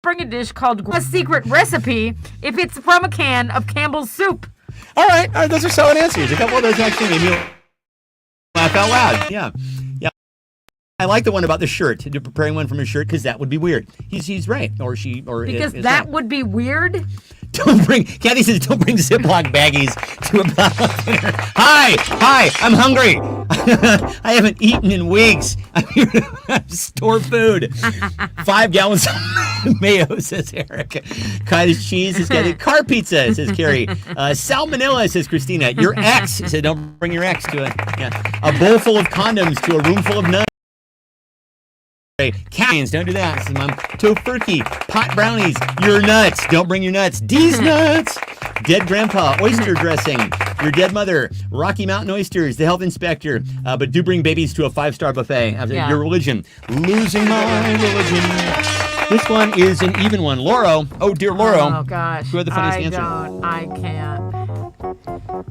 [SPEAKER 2] bring a dish called a secret recipe if it's from a can of Campbell's soup.
[SPEAKER 3] All right, those are solid answers. A couple of those actually made me laugh out loud. Yeah. I like the one about the shirt, preparing one from a shirt, because that would be weird. He's right, or she, or
[SPEAKER 2] Because
[SPEAKER 3] is
[SPEAKER 2] that
[SPEAKER 3] right.
[SPEAKER 2] would be weird.
[SPEAKER 3] Kathy says, don't bring Ziploc baggies to a potluck dinner. Hi, I'm hungry. I haven't eaten in weeks. I'm here to store food. 5 gallons of mayo, says Eric. Cottage cheese, says Kathy. Car pizza, says Carrie. Salmonella, says Christina. Your ex, said don't bring your ex to it. Yeah. A bowl full of condoms to a room full of nuts. Cans, don't do that, says Mom. Tofurkey, pot brownies, you're nuts. Don't bring your nuts. D's nuts. Dead grandpa, oyster dressing, your dead mother, Rocky Mountain oysters, the health inspector. But do bring babies to a 5-star buffet.
[SPEAKER 2] Yeah.
[SPEAKER 3] Your religion, losing my religion. This one is an even one. Lauro, oh dear Lauro.
[SPEAKER 2] Oh gosh.
[SPEAKER 3] Who had the funniest answer?
[SPEAKER 2] I can't.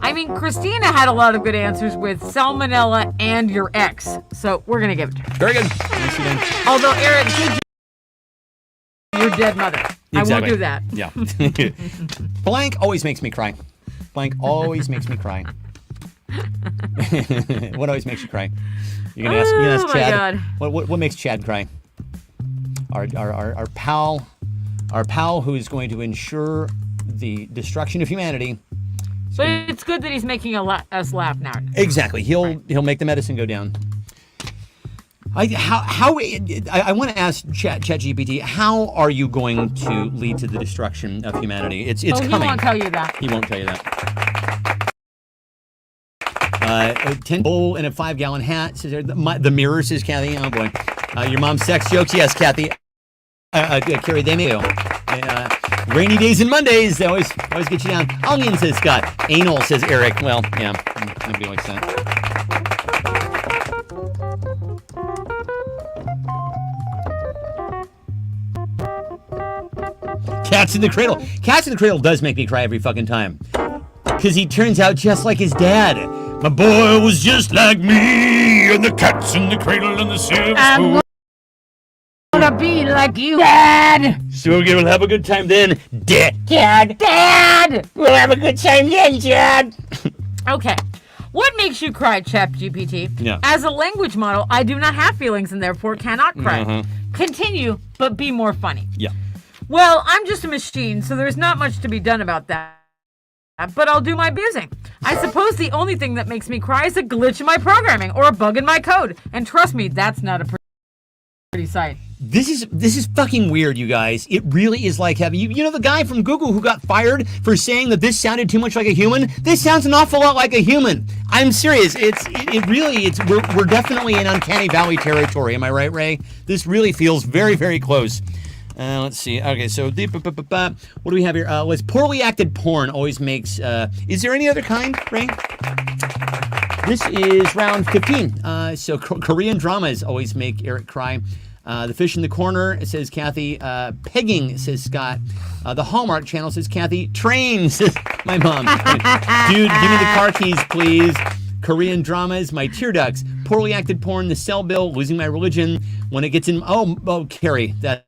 [SPEAKER 2] I mean, Christina had a lot of good answers with salmonella and your ex, so we're gonna give it to her.
[SPEAKER 3] Very good. Nicely done.
[SPEAKER 2] Although Eric did your dead mother. I won't
[SPEAKER 3] Exactly.
[SPEAKER 2] do that.
[SPEAKER 3] Yeah. Blank always makes me cry. Blank always makes me cry. What always makes you cry? You're gonna ask
[SPEAKER 2] Oh, my
[SPEAKER 3] Chad.
[SPEAKER 2] God.
[SPEAKER 3] What makes Chad cry? Our pal who is going to ensure the destruction of humanity.
[SPEAKER 2] But it's good that he's making us laugh now.
[SPEAKER 3] Exactly. He'll make the medicine go down. I want to ask ChatGPT, how are you going to lead to the destruction of humanity? It's
[SPEAKER 2] He
[SPEAKER 3] coming.
[SPEAKER 2] won't tell you that.
[SPEAKER 3] He won't tell you that. A 10 bowl and a 5-gallon hat. Says there. The mirror, says Kathy. Oh boy. Your mom's sex jokes. Yes, Kathy. Carrie, they may. Rainy days and Mondays. They always get you down. Onion, says Scott. Anal, says Eric. Well, yeah. Nobody likes that. Cats in the Cradle. Cats in the Cradle does make me cry every fucking time. Because he turns out just like his dad. My boy was just like me, and the cats in the cradle and the silver spoon.
[SPEAKER 2] I'm gonna be like you, Dad.
[SPEAKER 3] So we'll have a good time then, Dad.
[SPEAKER 2] Dad.
[SPEAKER 3] We'll have a good time then, Dad.
[SPEAKER 2] Okay. What makes you cry, ChatGPT?
[SPEAKER 3] Yeah.
[SPEAKER 2] As a language model, I do not have feelings and therefore cannot cry. Continue, but be more funny.
[SPEAKER 3] Yeah.
[SPEAKER 2] Well, I'm just a machine, so there's not much to be done about that. But I'll do my abusing. I suppose the only thing that makes me cry is a glitch in my programming or a bug in my code. And trust me, that's not a pretty sight.
[SPEAKER 3] This is fucking weird, you guys. It really is like having you know the guy from Google who got fired for saying that this sounded too much like a human. This sounds an awful lot like a human. I'm serious. We're definitely in uncanny valley territory. Am I right, Ray? This really feels very, very close. Let's see. Okay, so what do we have here? Was poorly acted porn always makes. Is there any other kind, Ray? This is round 15. So Korean dramas always make Eric cry. The Fish in the Corner, it says Kathy. Pegging, says Scott. The Hallmark Channel, says Kathy. Train, says my mom. Dude, give me the car keys, please. Korean dramas, my tear ducts. Poorly acted porn, the cell bill, losing my religion. When it gets in, Carrie, that's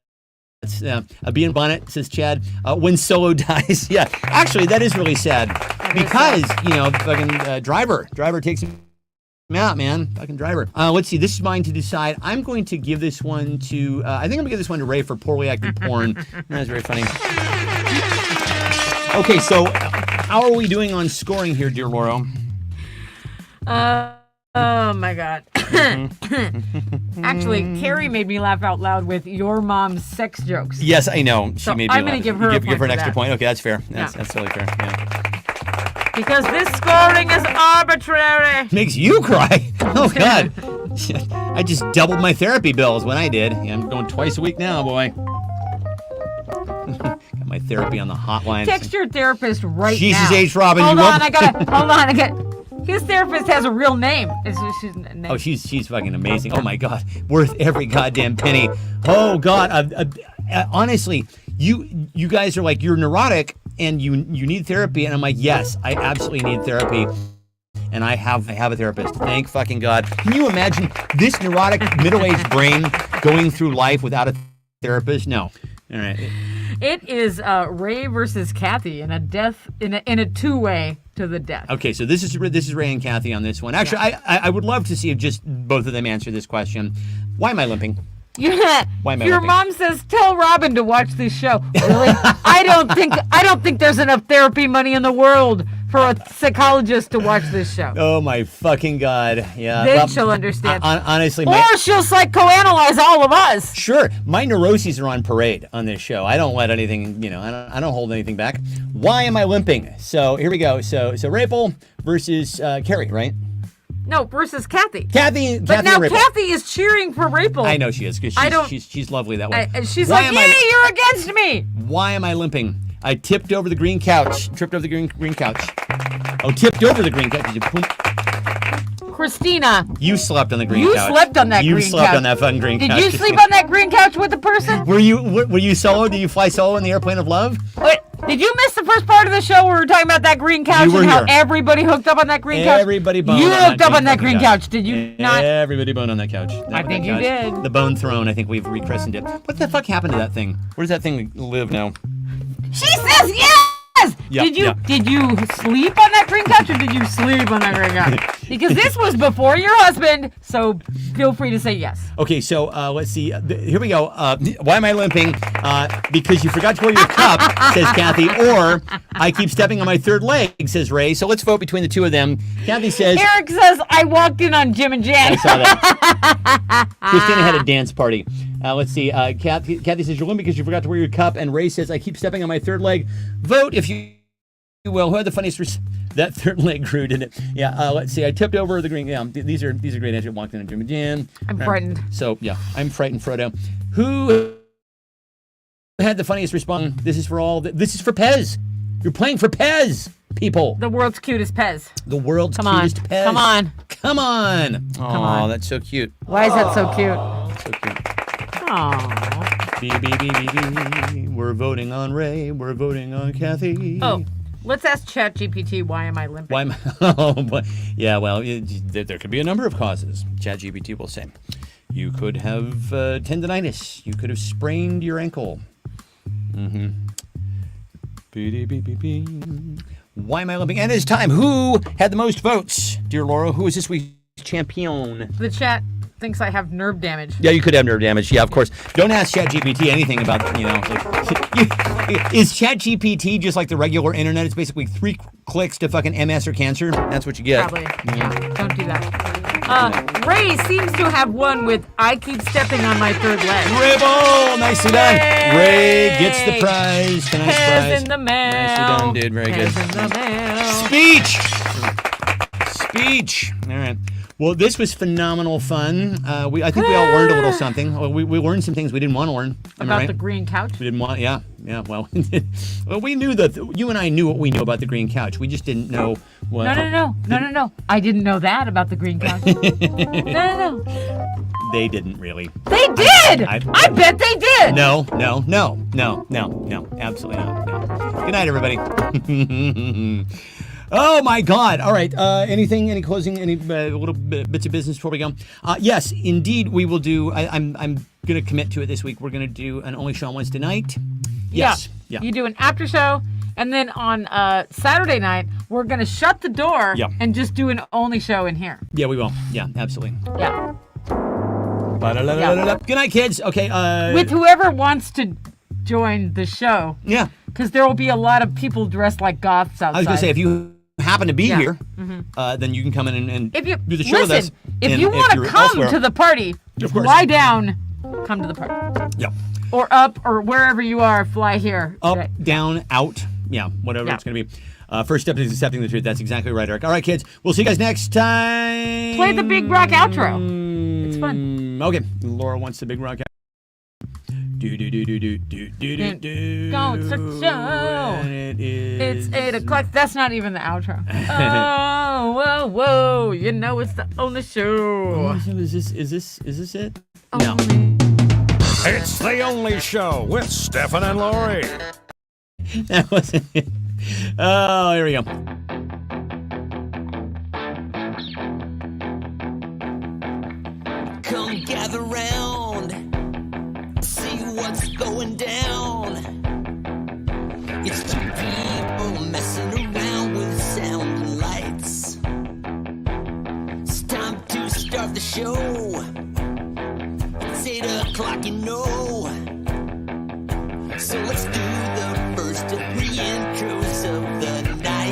[SPEAKER 3] a bee in bonnet, says Chad. When Solo dies, yeah. Actually, that is really sad because fucking Driver takes him out, man. Fucking Driver. Let's see. This is mine to decide. I'm going to give this one to. I think I'm gonna give this one to Ray for poorly acted porn. That's very funny. Okay, so how are we doing on scoring here, dear Lauro?
[SPEAKER 2] Oh my God. Actually, Carrie made me laugh out loud with your mom's sex jokes.
[SPEAKER 3] Yes, I know. She
[SPEAKER 2] So
[SPEAKER 3] made me
[SPEAKER 2] I'm gonna
[SPEAKER 3] laugh.
[SPEAKER 2] give her a
[SPEAKER 3] give
[SPEAKER 2] point
[SPEAKER 3] her an
[SPEAKER 2] for
[SPEAKER 3] extra
[SPEAKER 2] that.
[SPEAKER 3] point. Okay, that's fair.
[SPEAKER 2] Yeah.
[SPEAKER 3] That's totally fair. Yeah.
[SPEAKER 2] Because this scoring is arbitrary.
[SPEAKER 3] Makes you cry. Oh God. I just doubled my therapy bills when I did. Yeah, I'm going twice a week now, boy. Got my therapy on the hotline.
[SPEAKER 2] Text your therapist right
[SPEAKER 3] Jesus
[SPEAKER 2] now.
[SPEAKER 3] H. Robin,
[SPEAKER 2] Hold
[SPEAKER 3] you
[SPEAKER 2] on,
[SPEAKER 3] won't-
[SPEAKER 2] I gotta. Hold on, I got. His therapist has a real name. She's name.
[SPEAKER 3] Oh, she's fucking amazing. Oh my God, worth every goddamn penny. Oh God, honestly, you guys are like, you're neurotic and you need therapy, and I'm like, yes, I absolutely need therapy. And I have a therapist. Thank fucking God. Can you imagine this neurotic middle-aged brain going through life without a therapist? No. All right.
[SPEAKER 2] It is Ray versus Kathy in a death in a two-way to the death.
[SPEAKER 3] Okay, so this is Ray and Kathy on this one. Actually, I would love to see if just both of them answer this question. Why am I limping?
[SPEAKER 2] Yeah.
[SPEAKER 3] Why am I
[SPEAKER 2] Your
[SPEAKER 3] limping?
[SPEAKER 2] mom says, "Tell Robin to watch this show." Really? I don't think there's enough therapy money in the world for a psychologist to watch this show.
[SPEAKER 3] Oh my fucking God! Yeah.
[SPEAKER 2] Then
[SPEAKER 3] well,
[SPEAKER 2] she'll understand.
[SPEAKER 3] Honestly,
[SPEAKER 2] Or she'll psychoanalyze all of us.
[SPEAKER 3] sure, my neuroses are on parade on this show. I don't let anything, I don't hold anything back. Why am I limping? So here we go. So Rapel versus Carrie, right?
[SPEAKER 2] No, versus Kathy.
[SPEAKER 3] Kathy
[SPEAKER 2] But now
[SPEAKER 3] and Rapel.
[SPEAKER 2] Kathy is cheering for Rapel.
[SPEAKER 3] I know she is because
[SPEAKER 2] I don't-
[SPEAKER 3] she's lovely that way.
[SPEAKER 2] And she's
[SPEAKER 3] Why
[SPEAKER 2] like,
[SPEAKER 3] am
[SPEAKER 2] "Yay,
[SPEAKER 3] I-
[SPEAKER 2] you're against me."
[SPEAKER 3] Why am I limping? I tripped over the green couch. Oh, tipped over the green couch.
[SPEAKER 2] Christina,
[SPEAKER 3] You slept on the green
[SPEAKER 2] you
[SPEAKER 3] couch.
[SPEAKER 2] slept on that
[SPEAKER 3] You
[SPEAKER 2] green
[SPEAKER 3] slept
[SPEAKER 2] couch.
[SPEAKER 3] on that fucking green
[SPEAKER 2] Did
[SPEAKER 3] couch.
[SPEAKER 2] you sleep on that green couch with the person?
[SPEAKER 3] Were you solo? Did you fly solo in the airplane of love?
[SPEAKER 2] Wait, did you miss the first part of the show where we were talking about that green couch
[SPEAKER 3] You were
[SPEAKER 2] and how
[SPEAKER 3] here.
[SPEAKER 2] everybody hooked up on that green couch?
[SPEAKER 3] Everybody boned.
[SPEAKER 2] You
[SPEAKER 3] on
[SPEAKER 2] hooked up on that green
[SPEAKER 3] fucking
[SPEAKER 2] couch, did you not?
[SPEAKER 3] Everybody boned on that couch.
[SPEAKER 2] I think you
[SPEAKER 3] couch.
[SPEAKER 2] did.
[SPEAKER 3] The Bone Throne. I think we've rechristened it. What the fuck happened to that thing? Where does that thing live now?
[SPEAKER 2] She says yes!
[SPEAKER 3] Yeah,
[SPEAKER 2] did you
[SPEAKER 3] yeah.
[SPEAKER 2] did you sleep on that green couch or did you sleep on that green couch? Because this was before your husband, so feel free to say yes.
[SPEAKER 3] Okay, so let's see. Here we go. Why am I limping? Because you forgot to wear your cup, says Kathy, or I keep stepping on my third leg, says Ray. So let's vote between the two of them. Kathy says,
[SPEAKER 2] Eric says I walked in on Jim and Jan.
[SPEAKER 3] I saw that. Christina had a dance party. Let's see. Kathy says, you're limping because you forgot to wear your cup. And Ray says, I keep stepping on my third leg. Vote if you will. Who had the funniest... That third leg grew, didn't it? Yeah, let's see. I tipped over the green... Yeah, these are great. I walked in on Jim and Jan.
[SPEAKER 2] I'm frightened.
[SPEAKER 3] So, yeah, I'm frightened, Frodo. Who had the funniest response? This is for all... This is for Pez. You're playing for Pez, people.
[SPEAKER 2] The world's cutest Pez.
[SPEAKER 3] The world's
[SPEAKER 2] Come on.
[SPEAKER 3] cutest Pez.
[SPEAKER 2] Come on.
[SPEAKER 3] Come on. Oh,
[SPEAKER 2] on.
[SPEAKER 3] that's so cute.
[SPEAKER 2] Why is that so cute?
[SPEAKER 3] So cute.
[SPEAKER 2] Aww.
[SPEAKER 3] Beep. We're voting on Ray. We're voting on Kathy.
[SPEAKER 2] Oh, let's ask ChatGPT why am I limping?
[SPEAKER 3] Why am oh, but, yeah, well, there could be a number of causes. ChatGPT will say. You could have tendonitis. You could have sprained your ankle. Why am I limping? And it's time. Who had the most votes? Dear Laura, who is this week's champion?
[SPEAKER 2] The chat thinks I have nerve damage.
[SPEAKER 3] Yeah, you could have nerve damage. Yeah, of course. Don't ask ChatGPT anything about, is ChatGPT just like the regular internet? It's basically 3 clicks to fucking MS or cancer. That's what you get.
[SPEAKER 2] Probably. Yeah, don't do that. Ray seems to have won with I keep stepping on my third leg.
[SPEAKER 3] Rabel, nicely done.
[SPEAKER 2] Yay!
[SPEAKER 3] Ray gets the prize. The nice
[SPEAKER 2] Pez
[SPEAKER 3] prize.
[SPEAKER 2] in the mail.
[SPEAKER 3] Nicely done, dude. Very good.
[SPEAKER 2] Pez in the mail.
[SPEAKER 3] Speech. All right. Well, this was phenomenal fun. I think we all learned a little something. We learned some things we didn't want to learn. Am I
[SPEAKER 2] About
[SPEAKER 3] right?
[SPEAKER 2] the green couch.
[SPEAKER 3] We didn't want, yeah. Well, we knew that. You and I knew what we knew about the green couch. We just didn't know what.
[SPEAKER 2] No. I didn't know that about the green couch. No.
[SPEAKER 3] They didn't really.
[SPEAKER 2] They did!
[SPEAKER 3] I
[SPEAKER 2] bet they did!
[SPEAKER 3] No, absolutely not. No. Good night, everybody. Oh my God! All right. Any closing? Any little bits of business before we go? Yes, indeed, we will do. I'm going to commit to it this week. We're going to do an Only Show on Wednesday night. Yes. Yeah.
[SPEAKER 2] You do an after show, and then on Saturday night, we're going to shut the door and just do an only show in here.
[SPEAKER 3] Yeah, we will. Yeah, absolutely.
[SPEAKER 2] Yeah.
[SPEAKER 3] Good night, kids. Okay.
[SPEAKER 2] With whoever wants to join the show.
[SPEAKER 3] Yeah.
[SPEAKER 2] Because there will be a lot of people dressed like goths outside.
[SPEAKER 3] I was going to say, if you happen to be here, then you can come in and
[SPEAKER 2] if you,
[SPEAKER 3] do the show with us.
[SPEAKER 2] If you want to come to the party,
[SPEAKER 3] of course.
[SPEAKER 2] lie down, come to the party.
[SPEAKER 3] Yeah.
[SPEAKER 2] Or up, or wherever you are, fly here.
[SPEAKER 3] Up,
[SPEAKER 2] Right.
[SPEAKER 3] down, out. Yeah, whatever it's going to be. First step is accepting the truth. That's exactly right, Eric. All right, kids. We'll see you guys next time.
[SPEAKER 2] Play the big rock outro. fun.
[SPEAKER 3] Okay, Laura wants the big rock. Do do do do do do do do do.
[SPEAKER 2] Go, it's a show.
[SPEAKER 3] And it is.
[SPEAKER 2] It's 8 o'clock. That's not even the outro. Oh, whoa, whoa! You know it's the only show.
[SPEAKER 3] So is this it? No.
[SPEAKER 4] It's the only show with Stefan and Lori.
[SPEAKER 3] That wasn't it. Oh, here we go.
[SPEAKER 5] Come gather round, see what's going down. It's two people messing around with sound and lights. It's time to start the show. It's 8 o'clock, you know. So let's do the first of 3 intros of the night.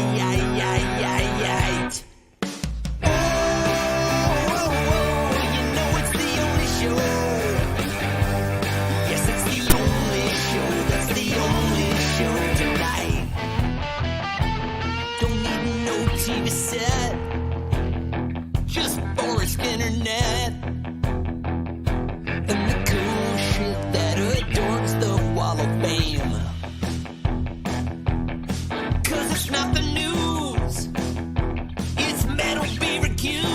[SPEAKER 5] TV set, just Forest Internet, and the cool shit that adorns the Wall of Fame. 'Cause it's not the news, it's Metal Beaver Q.